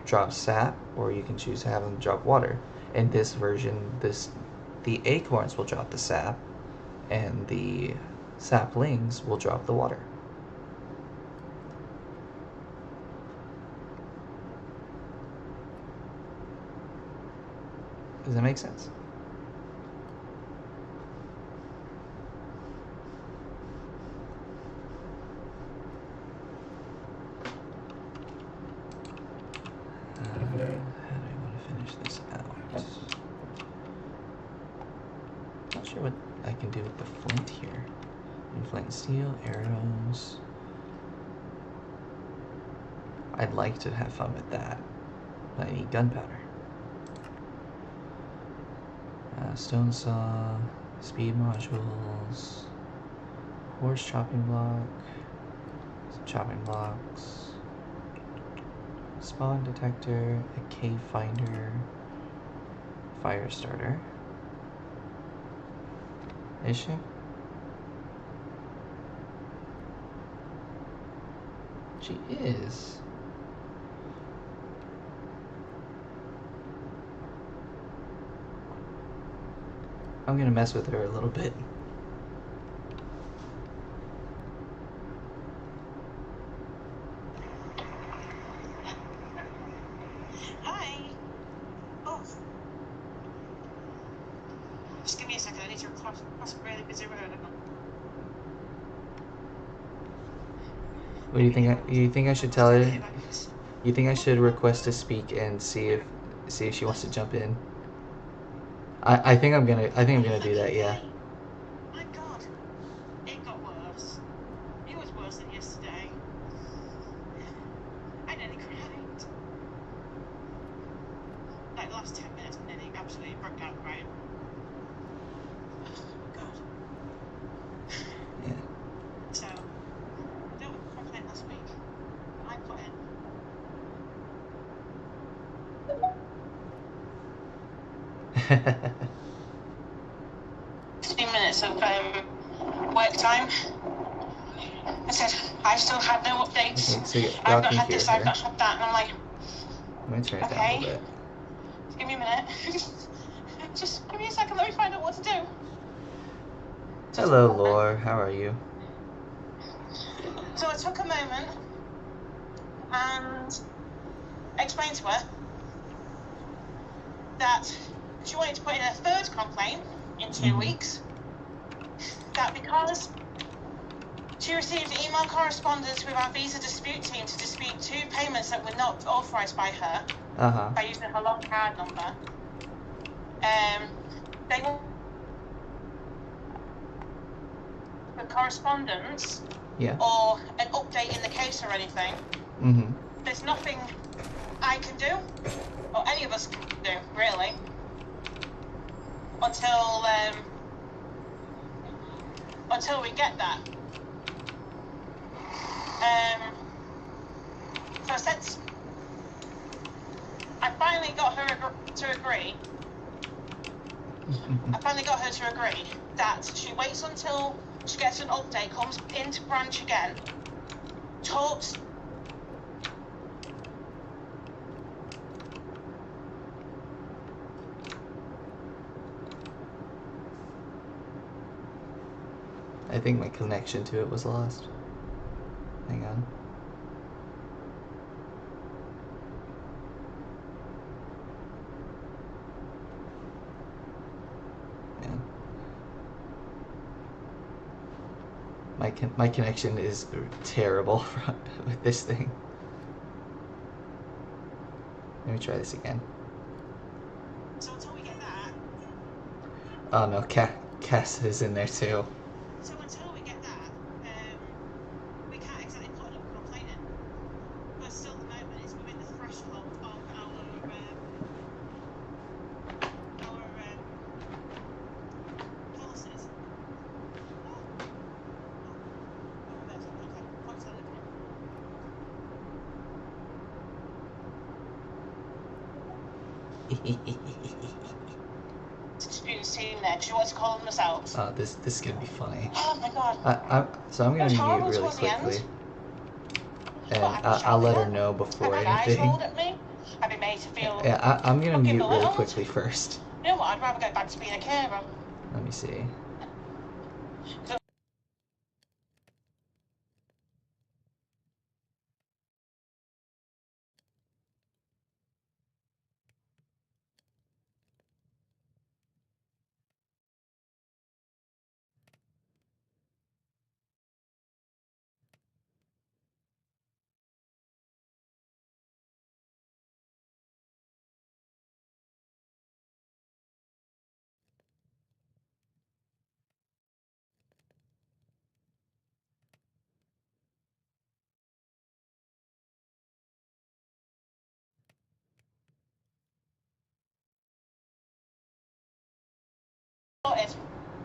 [SPEAKER 2] drop sap, or you can choose to have them drop water. In this version, the acorns will drop the sap, and the saplings will drop the water. Does that make sense? How do I want to finish this out? Not sure what I can do with the flint here. Flint steel, arrows. I'd like to have fun with that, but I need gunpowder. Stone saw, speed modules, horse chopping block, some chopping blocks, spawn detector, a cave finder, fire starter. Is she? She is. I'm gonna mess with her a little bit.
[SPEAKER 3] Hi. Oh. Just give me a second. I need to record. That's really busy road.
[SPEAKER 2] What do you think? You think I should tell her? You think I should request to speak and see if she wants to jump in? I think I'm gonna do that. Yeah.
[SPEAKER 3] My God, it got worse. It was worse than yesterday. I nearly cried. Like the last 10 minutes, I nearly absolutely broke down crying. God.
[SPEAKER 2] Yeah.
[SPEAKER 3] So, there was a complaint last week. I put in. Minutes of work time. I said, I've still had no updates.
[SPEAKER 2] Okay, so
[SPEAKER 3] I've not had this, I've not had that. And I'm like,
[SPEAKER 2] I'm gonna turn it down a little bit.
[SPEAKER 3] Just give me a minute. Just give me a second, let me find out what to do.
[SPEAKER 2] Hello, Lore. How are you?
[SPEAKER 3] So I took a moment and explained to her that she wanted to put in a third complaint in 2 weeks. That because she received email correspondence with our visa dispute team to dispute 2 payments that were not authorised by her by using her long card number. They were the correspondence or an update in the case or anything. There's nothing I can do, or any of us can do, really, until we get that. So since I finally got her to agree, I finally got her to agree that she waits until she gets an update, comes into branch again, talks.
[SPEAKER 1] I think my connection to it was lost. Hang on. Man. My connection is terrible with this thing. Let me try this again.
[SPEAKER 3] So until we get that.
[SPEAKER 1] Oh no, Cass is in there too.
[SPEAKER 3] So until we get that, we can't exactly put another complaint in. But still, at the moment, it's within the threshold of our policies. Students team there. Do you want to call them themselves?
[SPEAKER 1] This is gonna be funny.
[SPEAKER 3] Oh my god.
[SPEAKER 1] So I'm
[SPEAKER 3] It
[SPEAKER 1] gonna
[SPEAKER 3] was
[SPEAKER 1] mute
[SPEAKER 3] horrible
[SPEAKER 1] really
[SPEAKER 3] towards the end.
[SPEAKER 1] quickly, and
[SPEAKER 3] What, I'd be
[SPEAKER 1] I'll let her
[SPEAKER 3] shouting
[SPEAKER 1] know
[SPEAKER 3] at?
[SPEAKER 1] before
[SPEAKER 3] I'd have guys
[SPEAKER 1] anything.
[SPEAKER 3] rolled at me. I'd be made to feel
[SPEAKER 1] Yeah, I'm gonna
[SPEAKER 3] fucking
[SPEAKER 1] mute really
[SPEAKER 3] belittled.
[SPEAKER 1] quickly first.
[SPEAKER 3] You know what? I'd rather go back to being a carer.
[SPEAKER 1] Let me see.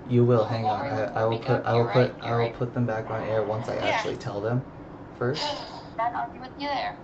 [SPEAKER 1] You will hang on. I will put them back on air once I actually tell them first.
[SPEAKER 4] Not argue with you there.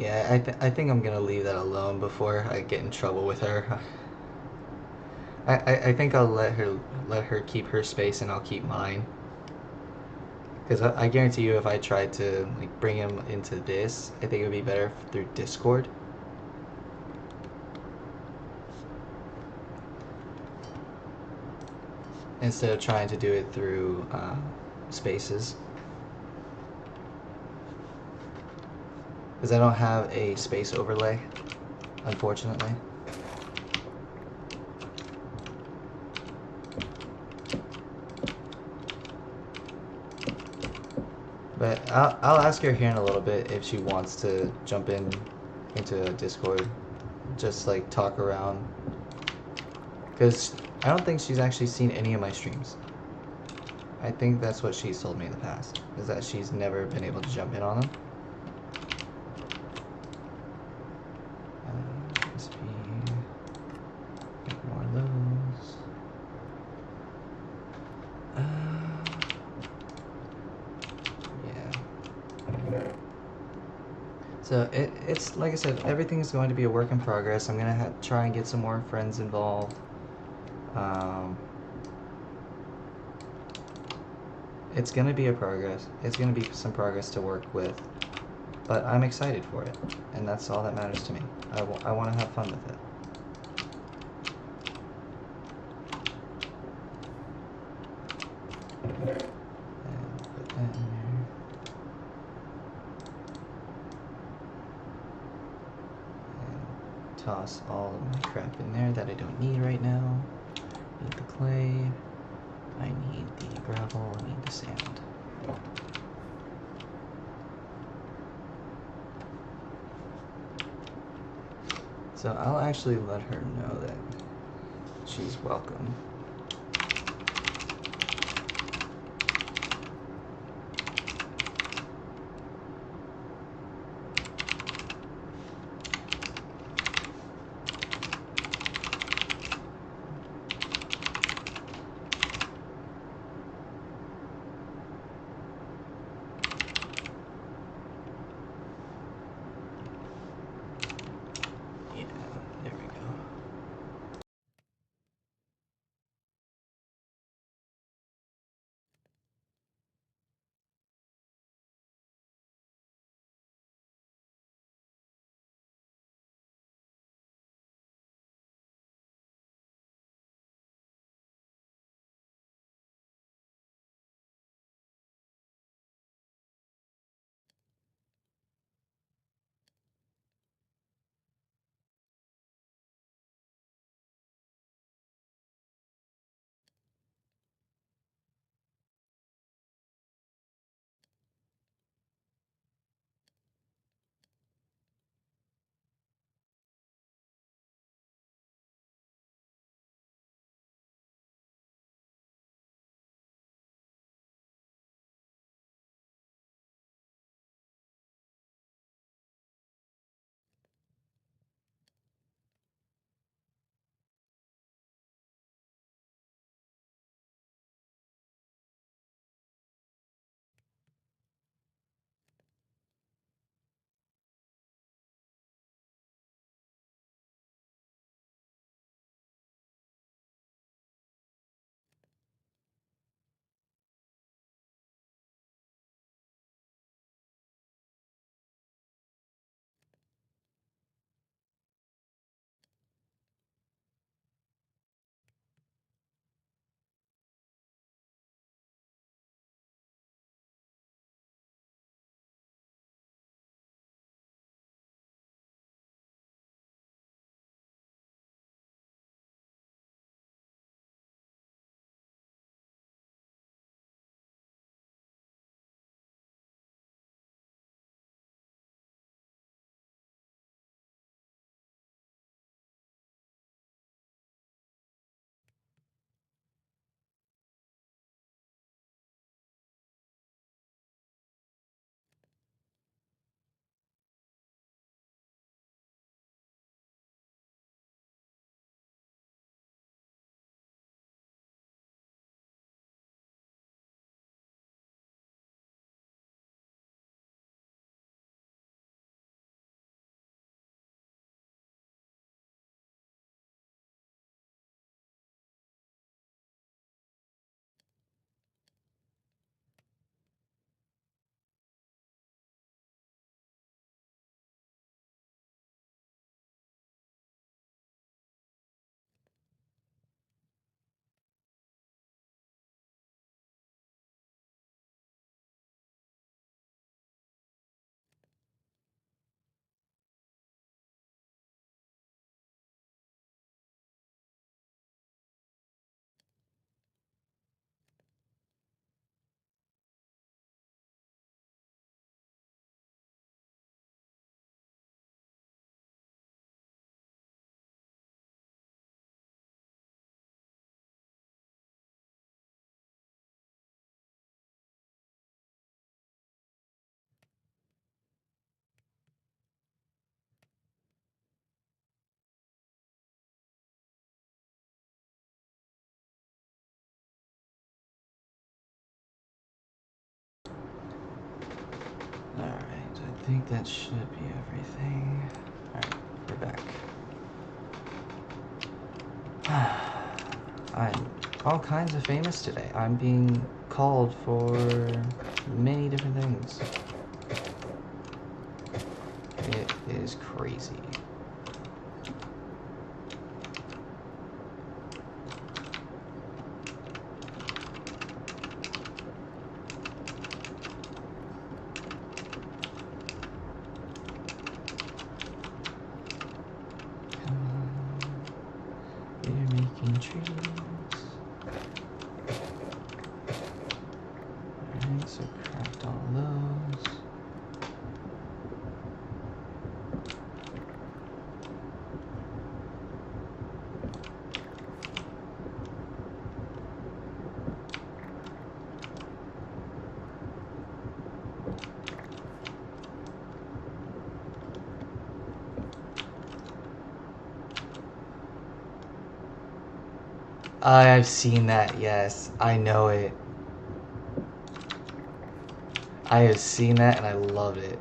[SPEAKER 1] Yeah, I think I'm gonna leave that alone before I get in trouble with her. I think I'll let her keep her space and I'll keep mine. Because I guarantee you, if I tried to like bring him into this, I think it would be better through Discord. Instead of trying to do it through Spaces. Because I don't have a space overlay, unfortunately. But I'll ask her here in a little bit if she wants to jump into Discord, just like talk around. Because I don't think she's actually seen any of my streams. I think that's what she's told me in the past, is that she's never been able to jump in on them. SP, get more of those. Yeah. So it's like I said, everything's going to be a work in progress. I'm gonna try and get some more friends involved. It's gonna be a progress. It's gonna be some progress to work with, but I'm excited for it, and that's all that matters to me. I want to have fun with it. And put that in there. And toss all of my crap in there that I don't need right now. Need the clay. I need the gravel. I need the sand. So I'll actually let her know that she's welcome. think that should be everything. Alright, we're back. I'm all kinds of famous today. I'm being called for many different things. It is crazy. Trees. Alright, so craft all those. I've seen that, yes. I know it. I have seen that and I love it.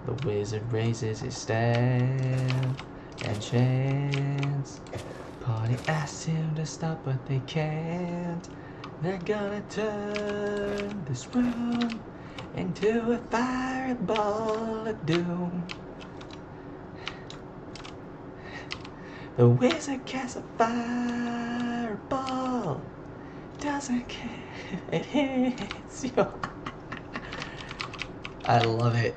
[SPEAKER 1] The wizard raises his staff and chants. Party asks him to stop, but they can't. They're gonna turn this room into a fireball of doom. The wizard casts a fireball. Doesn't care if it hits you. I love it.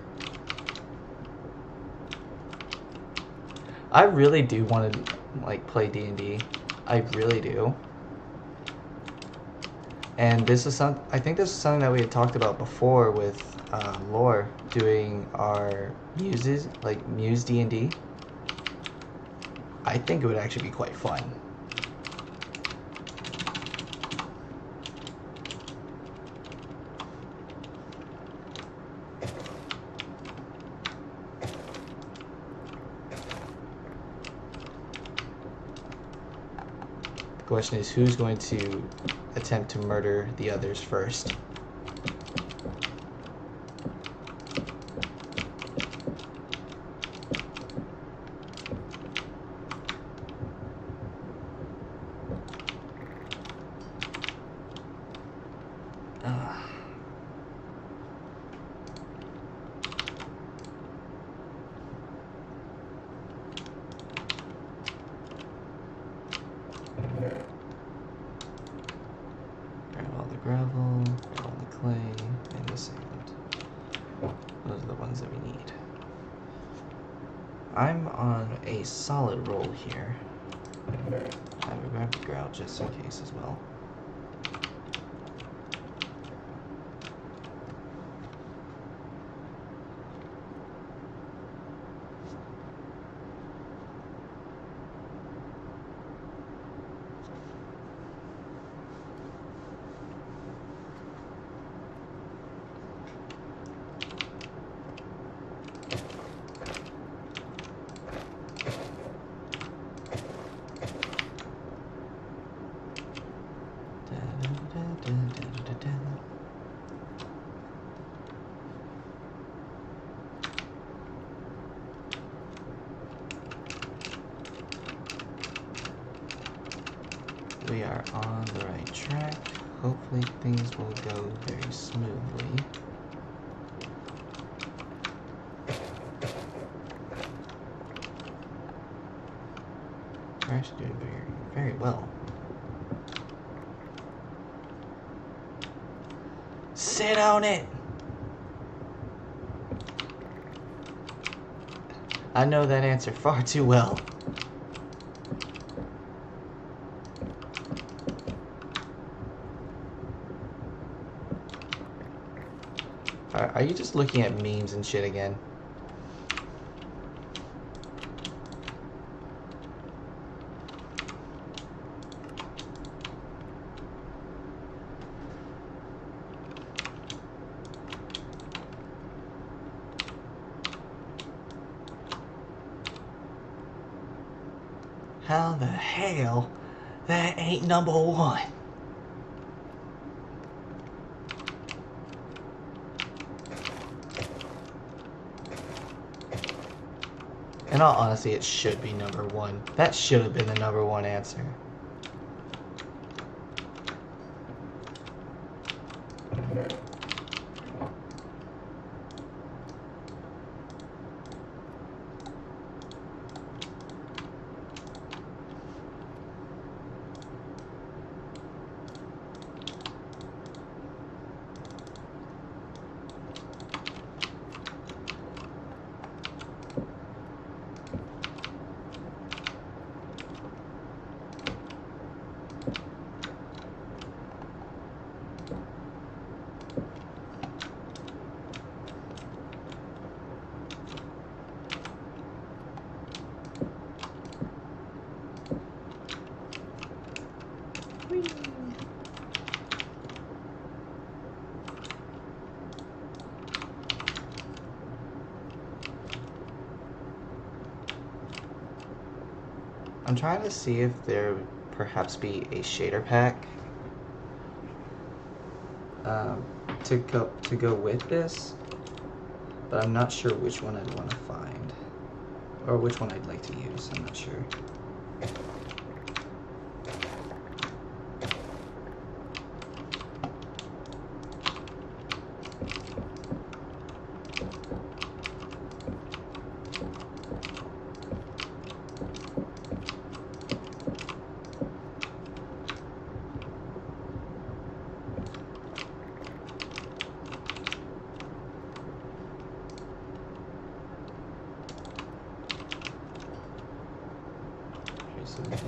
[SPEAKER 1] I really do want to like play D&D. I really do. And this is I think this is something that we had talked about before with Lore doing our muses, like Muse D&D. I think it would actually be quite fun. The question is, who's going to attempt to murder the others first? Grab all the gravel, grab all the clay, and the sand. Those are the ones that we need. I'm on a solid roll here. I will grab the grout just in case as well. We are on the right track. Hopefully things will go very smoothly. We're actually doing very, very well. Sit on it! I know that answer far too well. Are you just looking at memes and shit again? How the hell? That ain't number one. In all honesty, it should be number 1. That should have been the number 1 answer. I'm trying to see if there would perhaps be a shader pack to go with this, but I'm not sure which one I'd want to find, or which one I'd like to use. I'm not sure. So we do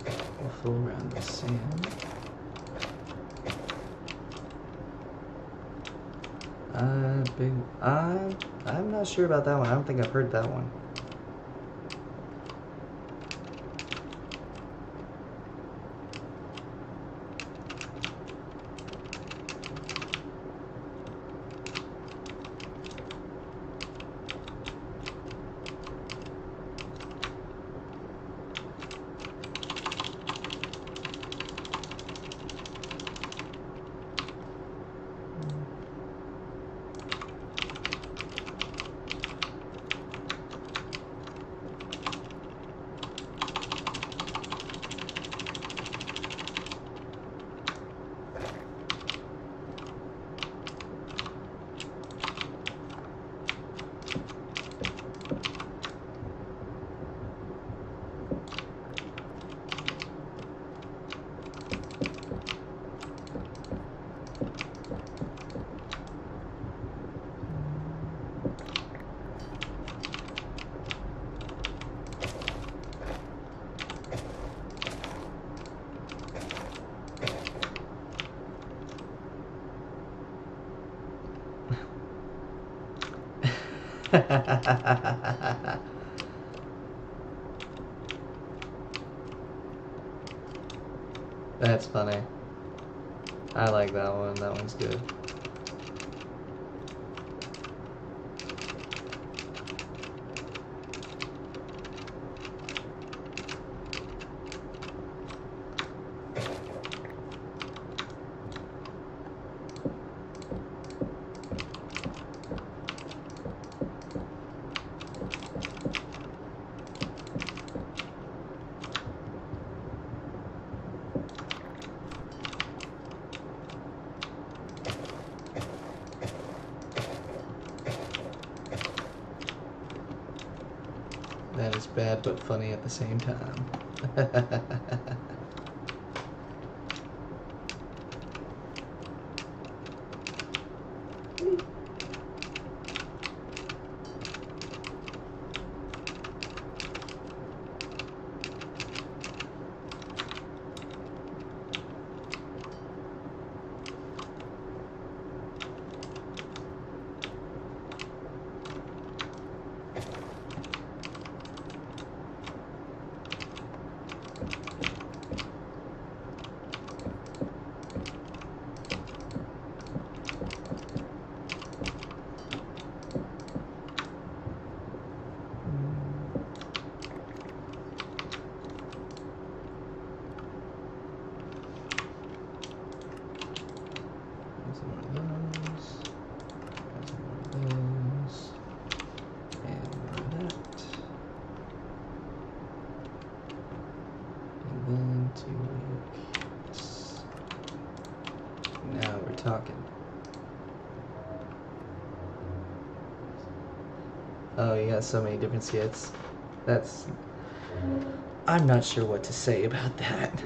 [SPEAKER 1] a full round of sand. I'm not sure about that one. I don't think I've heard that one. That's funny. I like that one. That one's good. That is bad but funny at the same time.
[SPEAKER 2] weeks. Now we're talking. Oh, you got so many different skits. That's... I'm not sure what to say about that.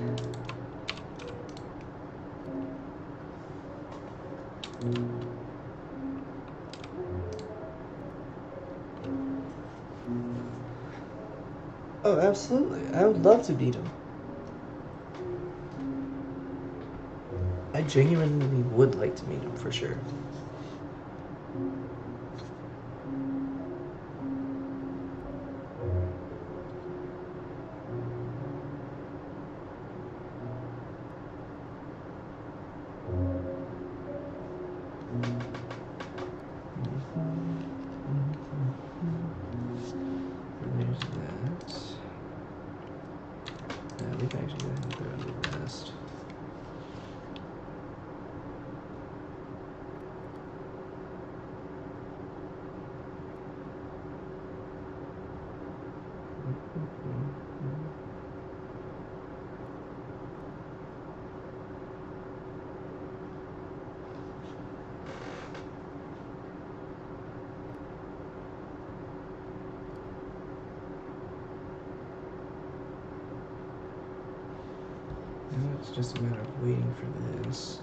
[SPEAKER 2] Oh, absolutely. I would love to beat him. I genuinely would like to meet him for sure. There's that. Yeah, we can actually go ahead and throw in the rest. Now it's just a matter of waiting for this.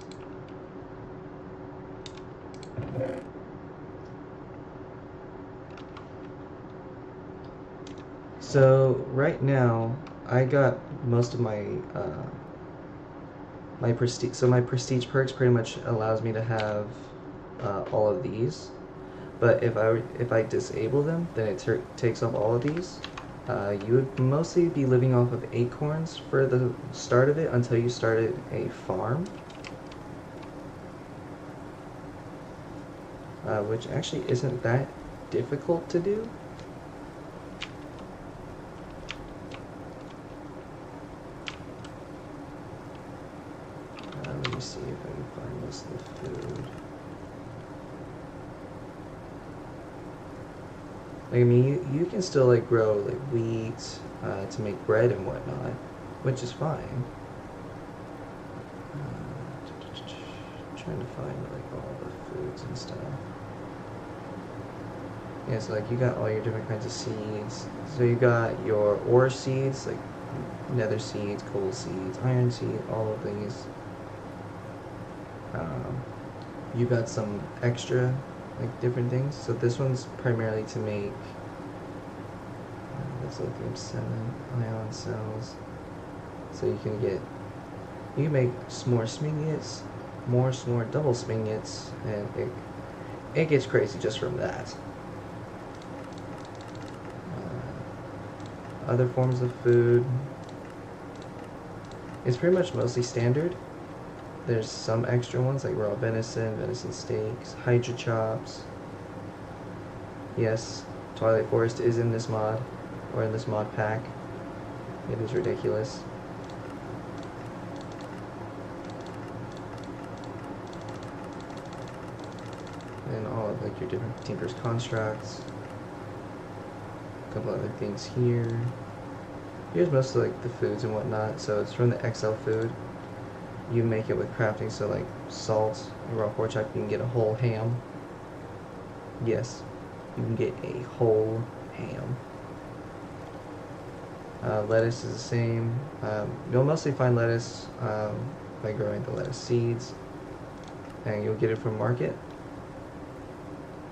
[SPEAKER 2] So right now, I got most of my my prestige. So my prestige perks pretty much allows me to have all of these. But if I disable them, then it takes off all of these. You would mostly be living off of acorns for the start of it until you started a farm. Which actually isn't that difficult to do. Let me see if I can find most of the food. Like, I mean, you can still like grow like wheat to make bread and whatnot, which is fine. Trying to find like all the foods and stuff. Yeah, so like you got all your different kinds of seeds. So you got your ore seeds, like nether seeds, coal seeds, iron seed, all of these. You got some extra like different things. So this one's primarily to make that's lithium 7 ion cells. So you can make s'more smingets, more s'more double smingets, and it gets crazy just from that. Other forms of food, it's pretty much mostly standard. There's some extra ones like raw venison, venison steaks, hydra chops. Yes, Twilight Forest is in this mod, or in this mod pack. It is ridiculous. And all of like your different Tinker's constructs. A couple other things here. Here's most of like the foods and whatnot. So it's from the XL food. You make it with crafting, so like salt, raw pork chop, you can get a whole ham. Yes, you can get a whole ham. Lettuce is the same. You'll mostly find lettuce by growing the lettuce seeds, and you'll get it from market.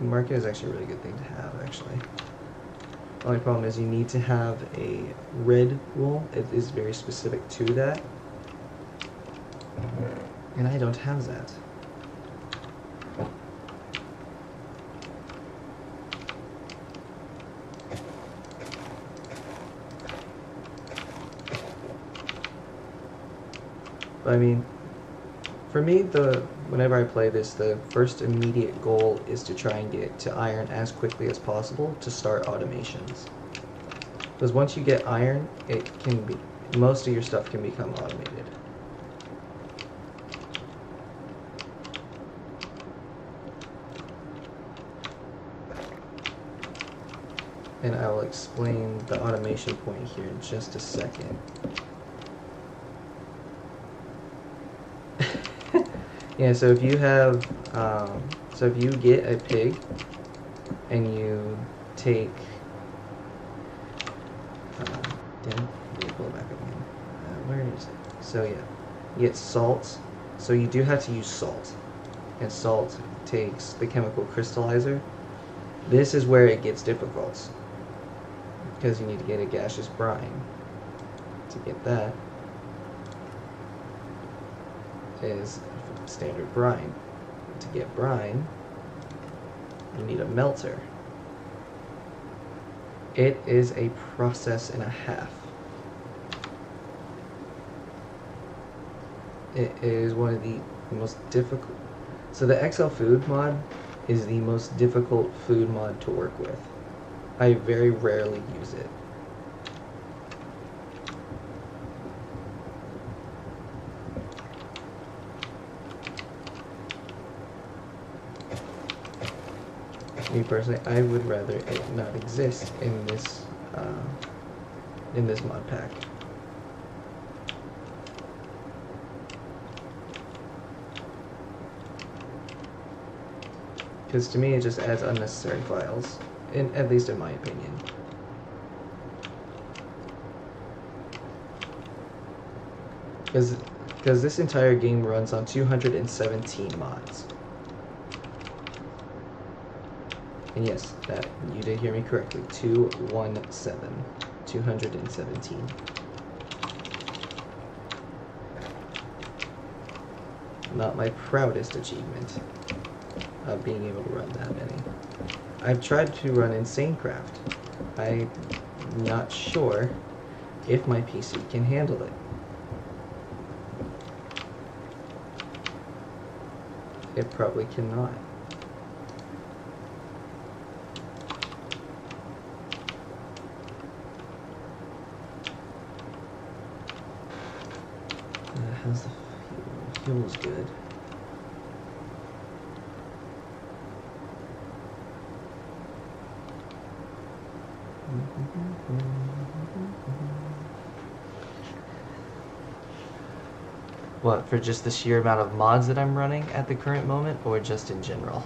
[SPEAKER 2] Market is actually a really good thing to have, actually. The only problem is you need to have a red wool. It is very specific to that. And I don't have that. But I mean, for me, whenever I play this, the first immediate goal is to try and get to iron as quickly as possible to start automations. Because once you get iron, most of your stuff can become automated. And I will explain the automation point here in just a second. Yeah, so if you have, so if you get a pig and you take, damn, let me pull it back up again. Where is it? So yeah, you get salt. So you do have to use salt, and salt takes the chemical crystallizer. This is where it gets difficult, because you need to get a gaseous brine. To get that is standard brine. To get brine, you need a melter. It is a process and a half. It is one of the most difficult. So the XL Food mod is the most difficult food mod to work with. I very rarely use it. Me personally, I would rather it not exist in this mod pack. Because to me, it just adds unnecessary files, at least in my opinion. Because this entire game runs on 217 mods. And yes, that you did hear me correctly. 217. 217. Not my proudest achievement of being able to run that many. I've tried to run InsaneCraft. I'm not sure if my PC can handle it. It probably cannot. How's the fuel? Fuel's good.
[SPEAKER 1] What, for just the sheer amount of mods that I'm running at the current moment, or just in general?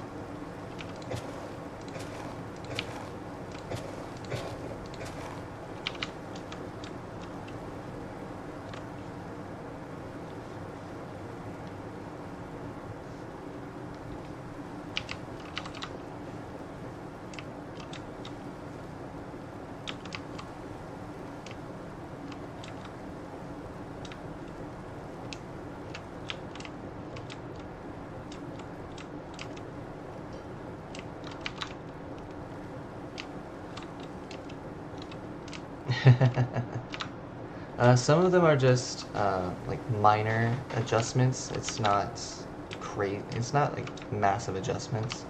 [SPEAKER 1] Some of them are just like minor adjustments. It's not crazy. It's not like massive adjustments.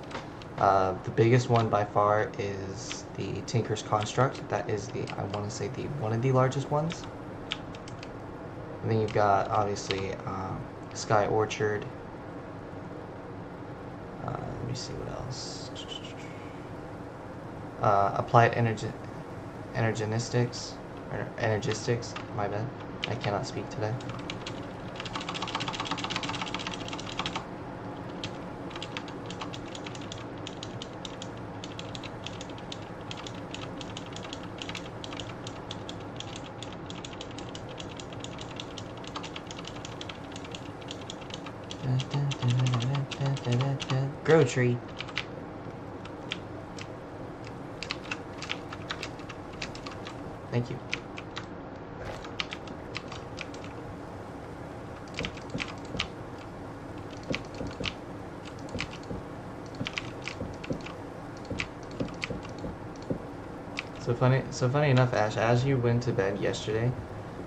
[SPEAKER 1] The biggest one by far is the Tinker's Construct. That is I want to say one of the largest ones. And then you've got obviously Sky Orchard. Let me see what else. Applied Energistics. My bad. I cannot speak today. Grow tree. Thank you. So funny enough, Ash, as you went to bed yesterday,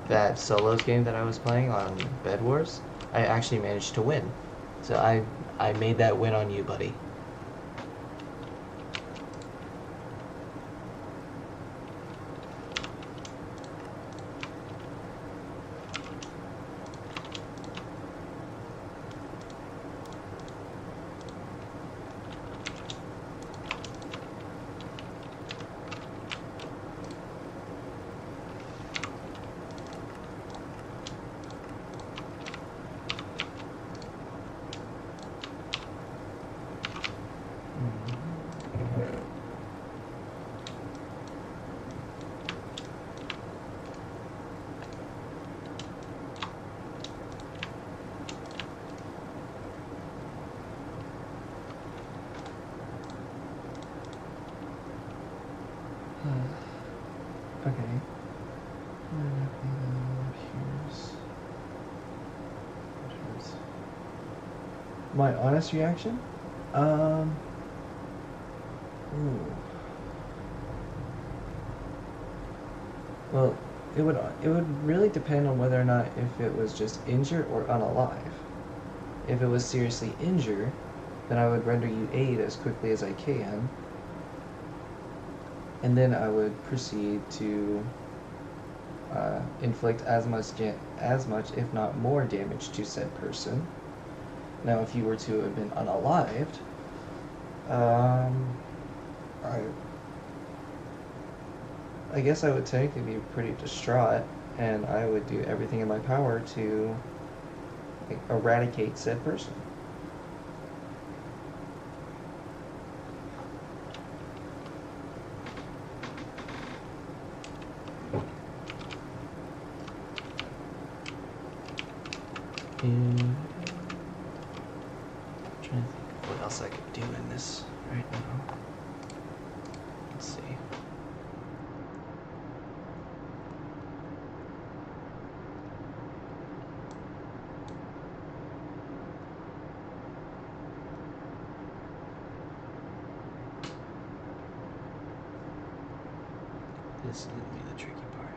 [SPEAKER 1] that solos game that I was playing on Bed Wars, I actually managed to win. So I made that win on you, buddy.
[SPEAKER 2] My honest reaction? Ooh. Well, it would really depend on whether or not if it was just injured or unalive. If it was seriously injured, then I would render you aid as quickly as I can, and then I would proceed to inflict as much, if not more, damage to said person. Now, if you were to have been unalived, I guess I would technically be pretty distraught, and I would do everything in my power to eradicate said person.
[SPEAKER 1] And I'm trying to think of what else I could do in this right now. Let's see. This is gonna be the tricky part.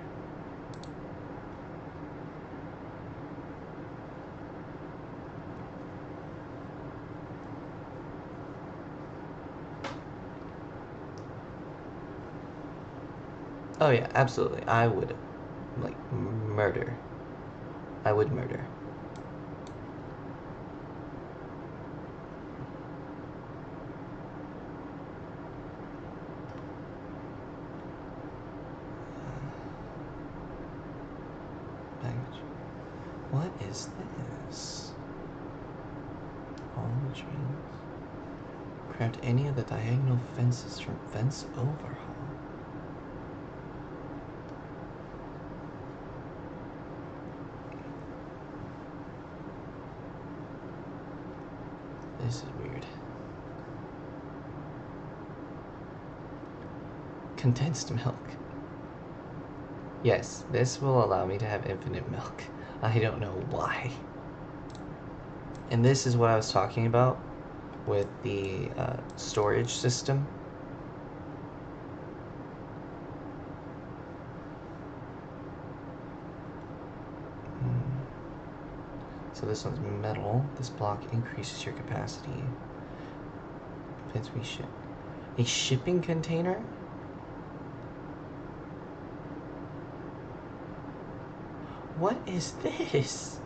[SPEAKER 1] Oh yeah, absolutely. I would, like, murder. I would murder. Baggage. What is this? All the trees. Craft any of the diagonal fences from fence overhaul. This is weird. Condensed milk. Yes, this will allow me to have infinite milk. I don't know why. And this is what I was talking about with the storage system. So this one's metal. This block increases your capacity. Depends we ship. A shipping container? What is this?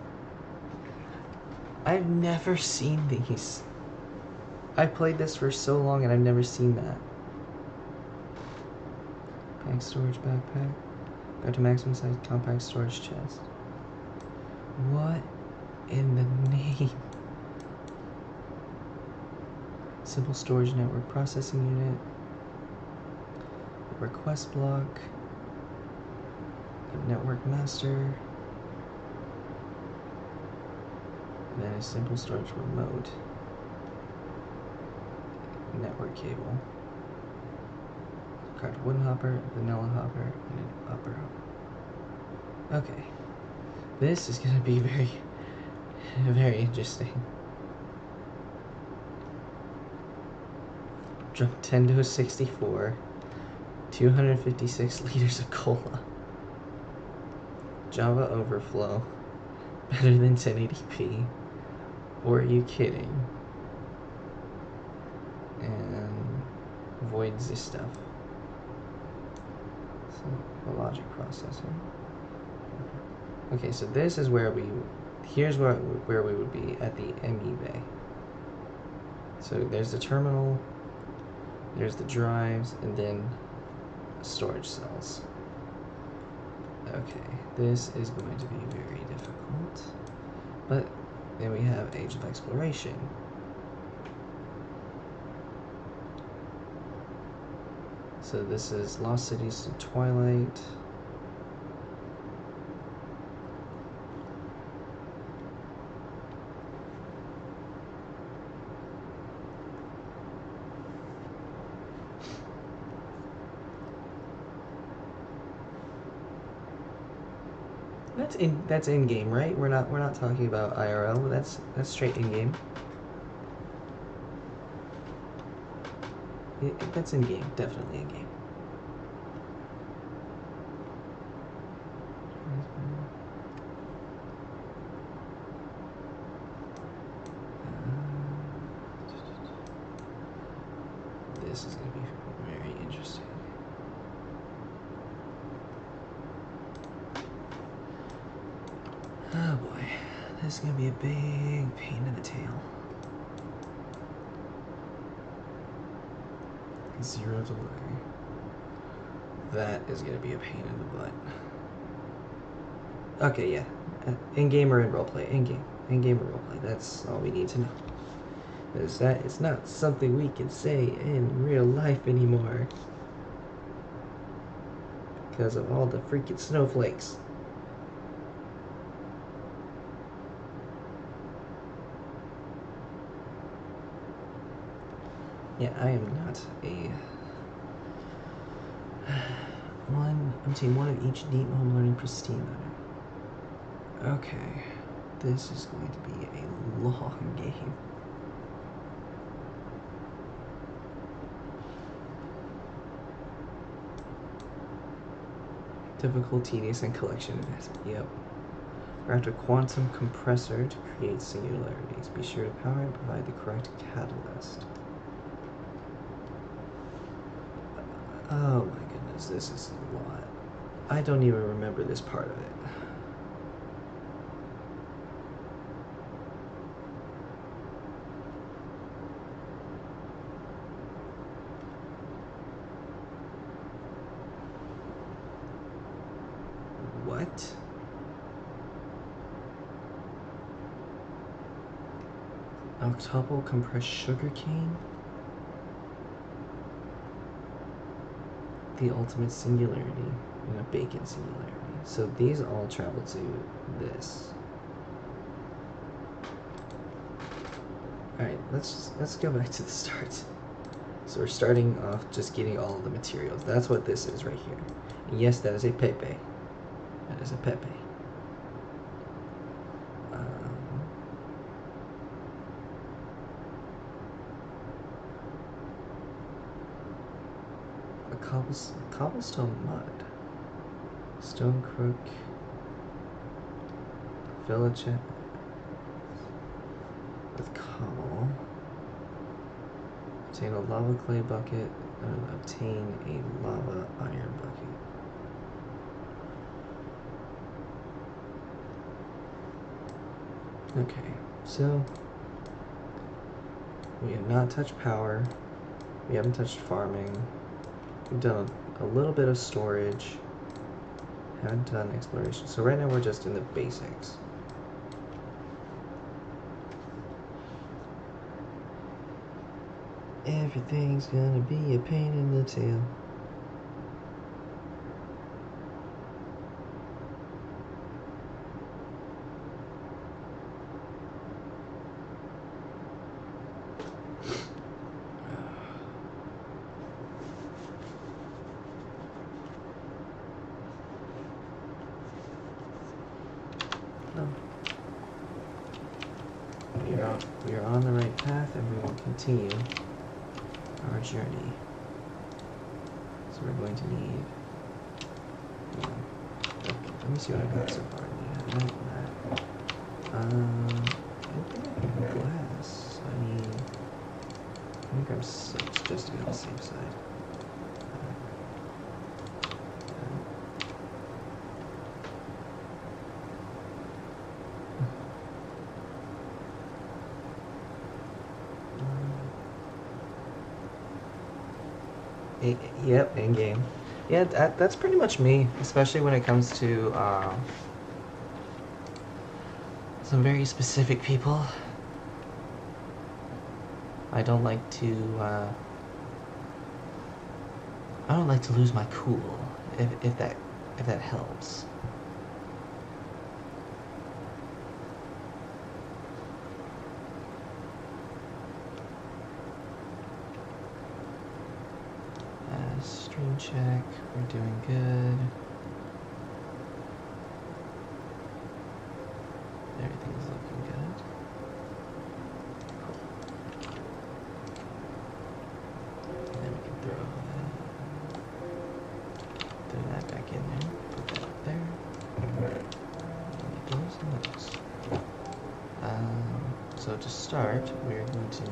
[SPEAKER 1] I've never seen these. I played this for so long and I've never seen that. Pack storage backpack. Go to maximum size compact storage chest. What in the name? Simple storage network processing unit. Request block. Network master. And then a simple storage remote. Network cable. Card wooden hopper, vanilla hopper, and an upper hopper. Okay. This is gonna be very, very interesting. Jump 10 to a 64. 256 liters of cola. Java overflow. Better than 1080p. Or are you kidding? And void this stuff. So, logic processor. Okay, so this is where here's where we would be at the ME bay. So there's the terminal, there's the drives, and then storage cells. Okay, this is going to be very difficult. But then we have Age of Exploration. So this is Lost Cities to Twilight. That's in game, right? We're not talking about IRL. That's straight in game.
[SPEAKER 2] That's in game, definitely in game. This is going to be very interesting. Oh boy, this is going to be a big pain in the tail. 0 delay. That is going to be a pain in the butt. Okay, yeah. In-game or in roleplay? In-game. In-game or roleplay. That's all we need to know. Because that is not something we can say in real life anymore. Because of all the freaking snowflakes. Yeah, I am not a... I'm seeing one of each deep home learning pristine letter. Okay. This is going to be a long game. Difficult, tedious, and collection investment. Yep. We're after quantum compressor to create singularities. Be sure to power and provide the correct catalyst. Oh my goodness, this is a lot. I don't even remember this part of it. What? Octuple compressed sugarcane? The ultimate singularity and a bacon singularity. So these all travel to this. Alright, let's go back to the start. So we're starting off just getting all of the materials. That's what this is right here. And yes, that is a Pepe. That is a Pepe. Cobblestone mud. Stone crook. Village with cobble. Obtain a lava clay bucket. Obtain a lava iron bucket. Okay, so we have not touched power. We haven't touched farming. We've done a little bit of storage. Haven't done exploration. So right now we're just in the basics. Everything's gonna be a pain in the tail. We are on the right path, and we will continue our journey. So we're going to need. Okay, let me see what I got so far. That. I don't think I have glass. I think grab 6 just to be on the safe side. Yep, in game. Yeah, that's pretty much me, especially when it comes to some very specific people. I don't like to lose my cool, if that helps. Stream check, we're doing good. Everything's looking good. Cool. And
[SPEAKER 1] Nice. So to start, we're going to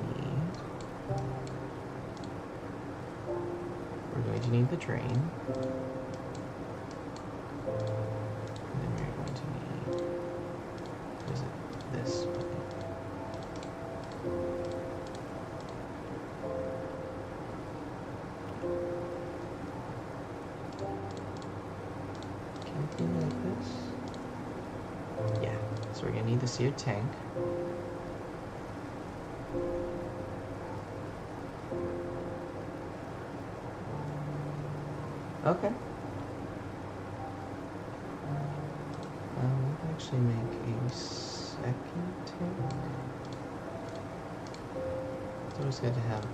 [SPEAKER 1] need the drain. And then we're going to need, what is it? This bucket. Can it be like this? Yeah, so we're gonna need the seared tank. Okay. We can actually make a second tank. It's always good to have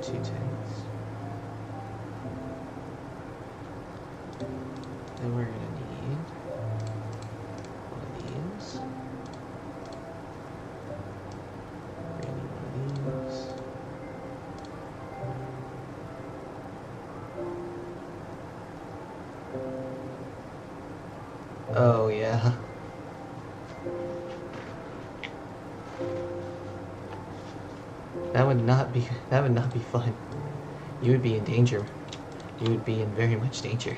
[SPEAKER 1] 2 tanks. Then we're gonna need one of these. We're gonna need one of these. Oh yeah. That would not be fun. You would be in danger. You would be in very much danger.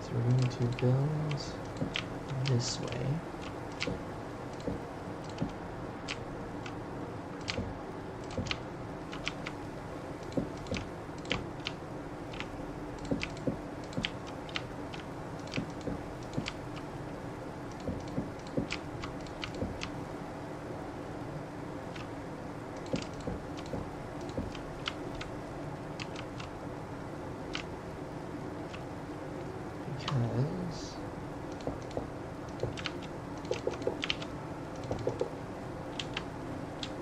[SPEAKER 1] So we're going to build this way. Because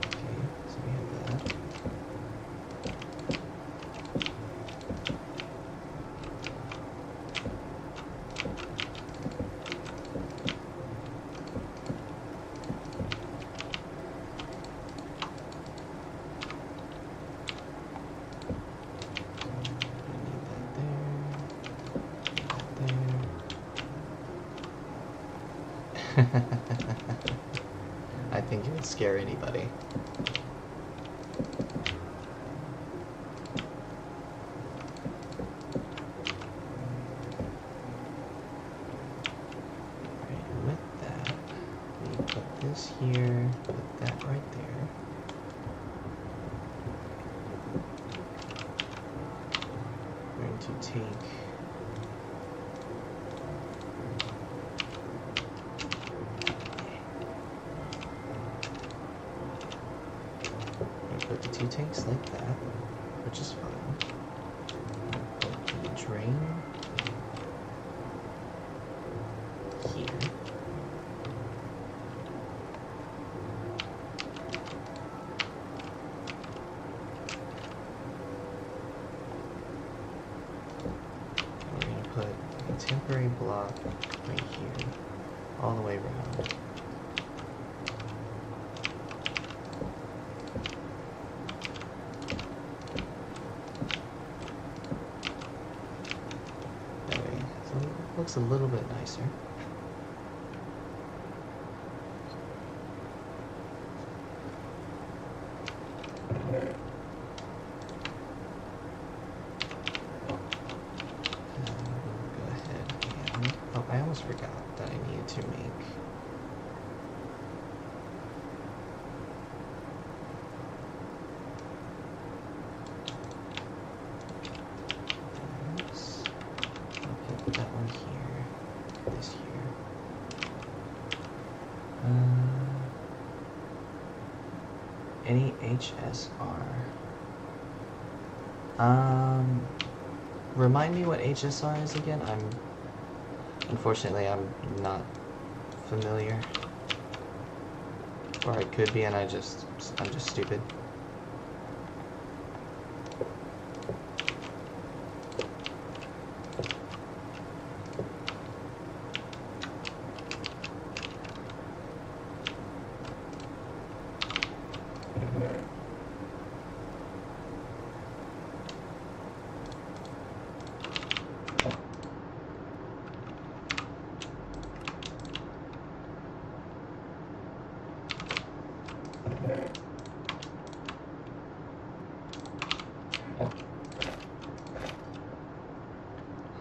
[SPEAKER 1] okay, so we have that. I think it would scare anybody. Right, with that, we put this here, put that right there. We're going to take put the 2 tanks like that, which is fine. Put the drain here. We're going to put a temporary block right here, all the way around. Looks a little bit nicer. We'll go ahead and... Oh, I almost forgot that I needed to make... this. I'll put that one here, this here. Any HSR? Remind me what HSR is again? Unfortunately, I'm not familiar. Or I could be, and I'm just stupid.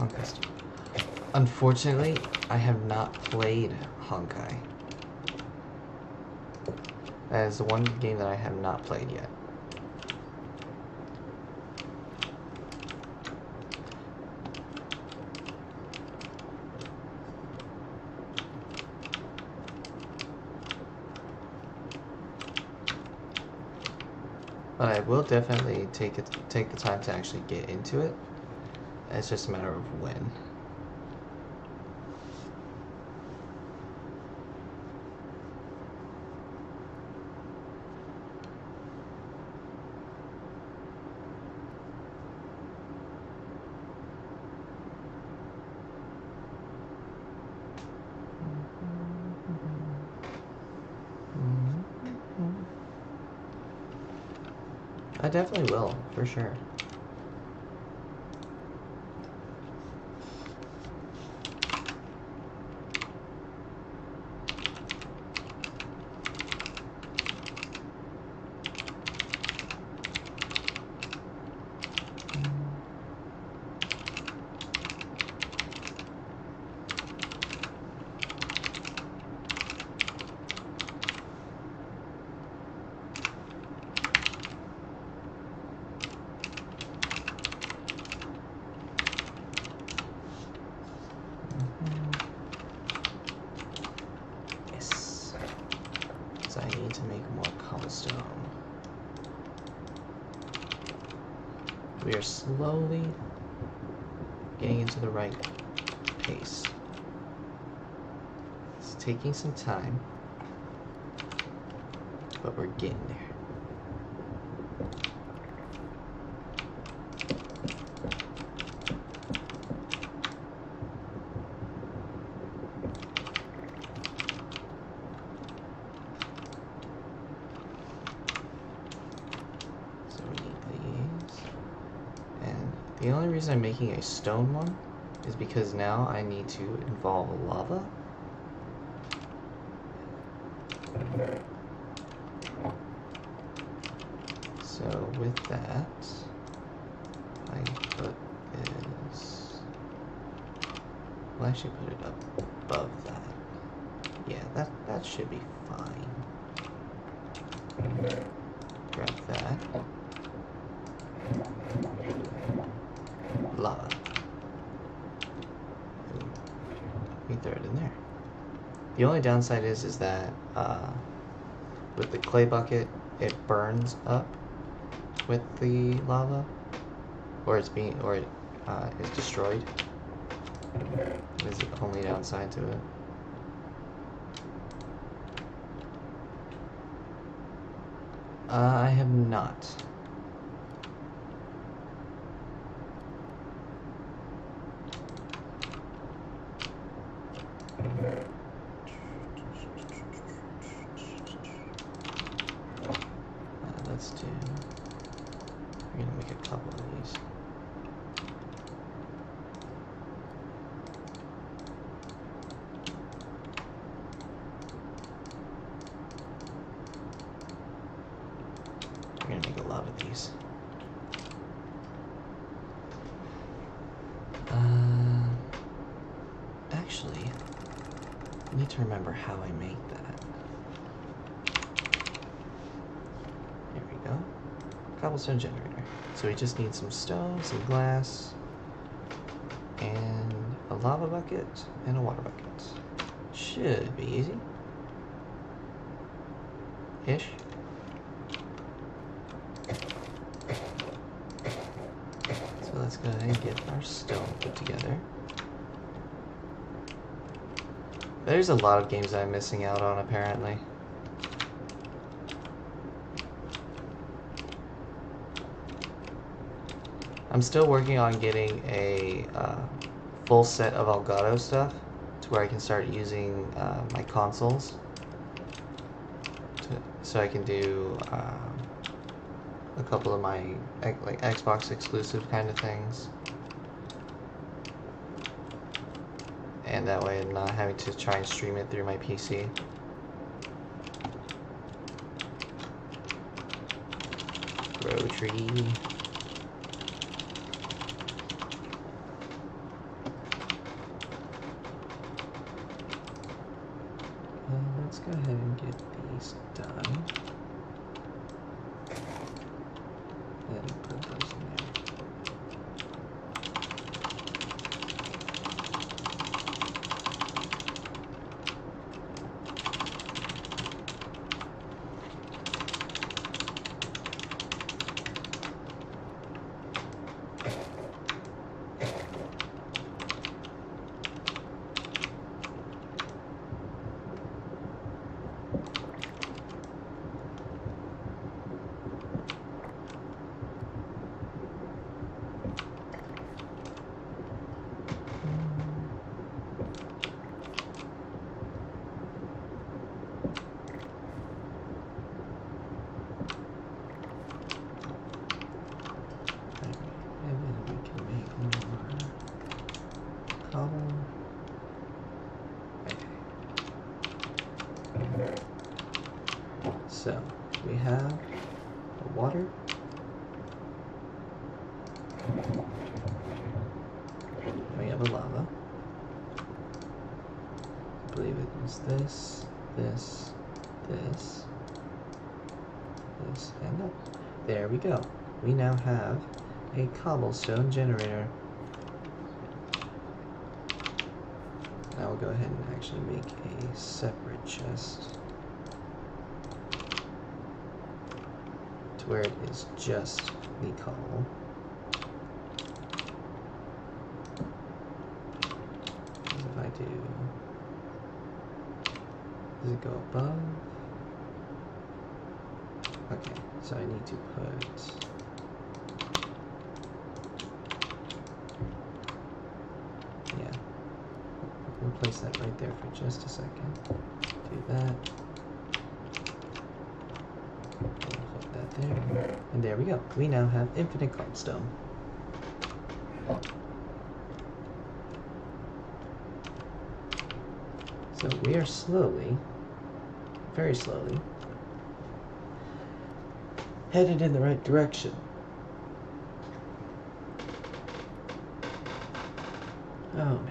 [SPEAKER 1] Honkai. Unfortunately, I have not played Honkai. That is the one game that I have not played yet. But I will definitely take the time to actually get into it. It's just a matter of when. I definitely will, for sure. Yes. So I need to make more cobblestone. We are slowly getting into the right pace. It's taking some time, but we're getting there. So we need these. And the only reason I'm making a stone one is because now I need to involve lava. So with that, I put this. We'll actually put it up above that. Yeah, that should be fine. Grab that. Lava. We throw it in there. The only downside is that with the clay bucket, it burns up with the lava, or it's destroyed. Is the only downside to it. I have not. Let's do. We're gonna make a couple of these. We're gonna make a lot of these. Actually, I need to remember how I made that. There we go. Cobblestone generator. So we just need some stone, some glass, and a lava bucket, and a water bucket. Should be easy. Ish. So let's go ahead and get our stone put together. There's a lot of games I'm missing out on, apparently. I'm still working on getting a full set of Elgato stuff to where I can start using my consoles. So I can do a couple of my like Xbox exclusive kind of things. And that way I'm not having to try and stream it through my PC. Grow tree.
[SPEAKER 2] cobble. Okay. So we have the water. We have a lava. I believe it was this, this, this, and that. There we go. We now have a cobblestone generator. I will go ahead and actually make a separate chest to where it is just the cobble. If I do, does it go above? Okay, so I need to put we'll place that right there for just a second. Do that. Put that there. And there we go. We now have infinite cobblestone. So we are slowly, very slowly, headed in the right direction. Oh man.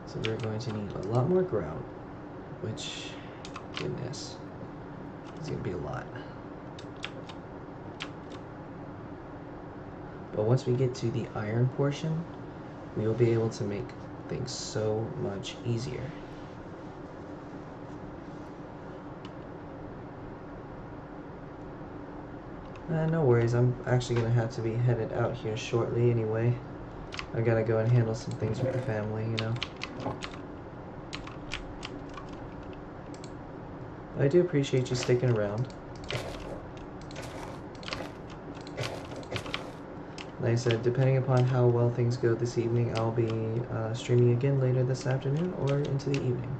[SPEAKER 2] So we're going to need a lot more grout, which, goodness, is going to be a lot. But once we get to the iron portion, we will be able to make things so much easier. No worries, I'm actually going to have to be headed out here shortly anyway. I gotta go and handle some things with the family, you know. I do appreciate you sticking around. Like I said, depending upon how well things go this evening, I'll be streaming again later this afternoon or into the evening.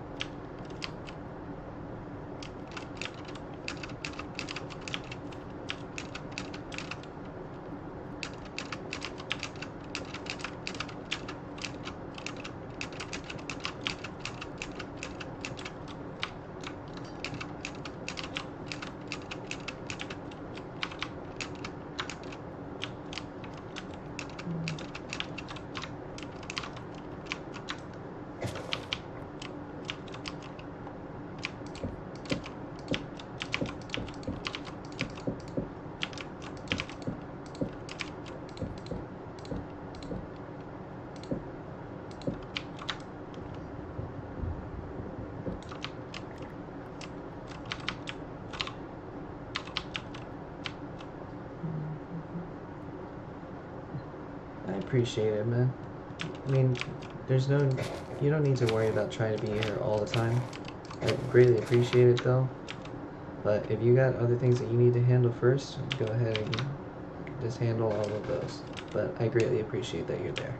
[SPEAKER 2] I appreciate it, man. I mean, you don't need to worry about trying to be here all the time. I greatly appreciate it though. But if you got other things that you need to handle first, go ahead and just handle all of those. But I greatly appreciate that you're there.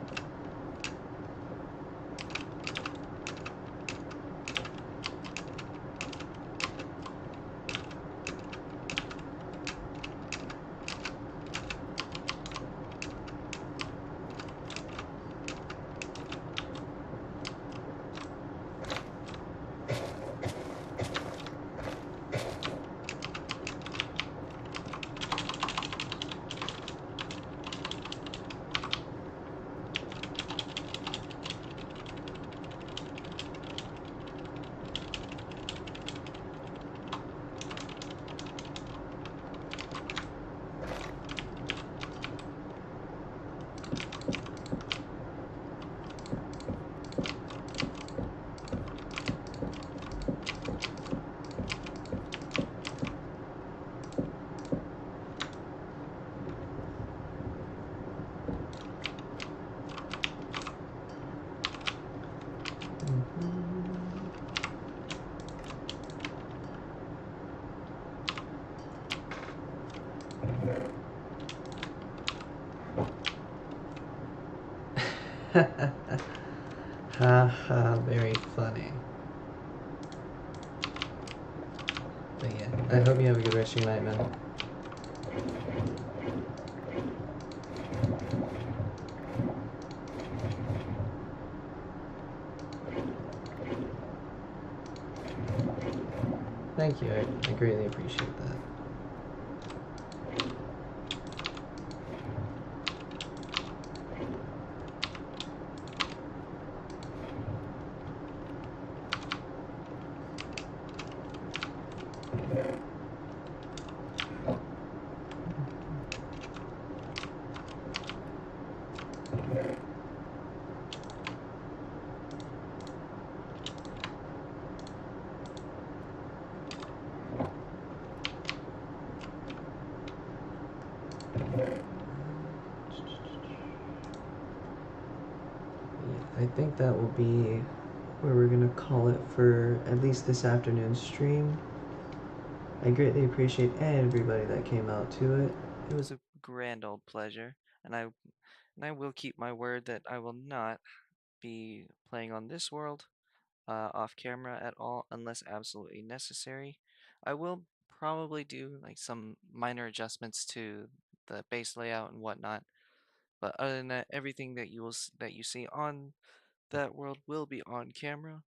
[SPEAKER 2] Ha ha, very funny. But yeah, I hope you have a good rest of your night, man. Thank you. I greatly appreciate that. I think that will be where we're gonna call it for at least this afternoon's stream. I greatly appreciate everybody that came out to it.
[SPEAKER 5] It was a grand old pleasure, and I will keep my word that I will not be playing on this world off camera at all unless absolutely necessary. I will probably do like some minor adjustments to the base layout and whatnot, but other than that, everything that that you see on that world will be on camera.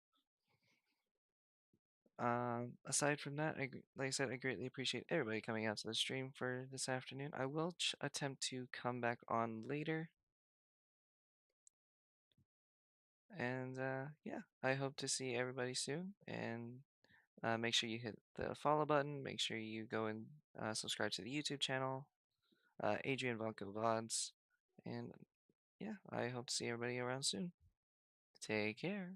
[SPEAKER 5] Aside from that, like I said, I greatly appreciate everybody coming out to the stream for this afternoon. I will attempt to come back on later. And yeah, I hope to see everybody soon. And make sure you hit the follow button. Make sure you go and subscribe to the YouTube channel, Adrian Vonko VODs. And yeah, I hope to see everybody around soon. Take care.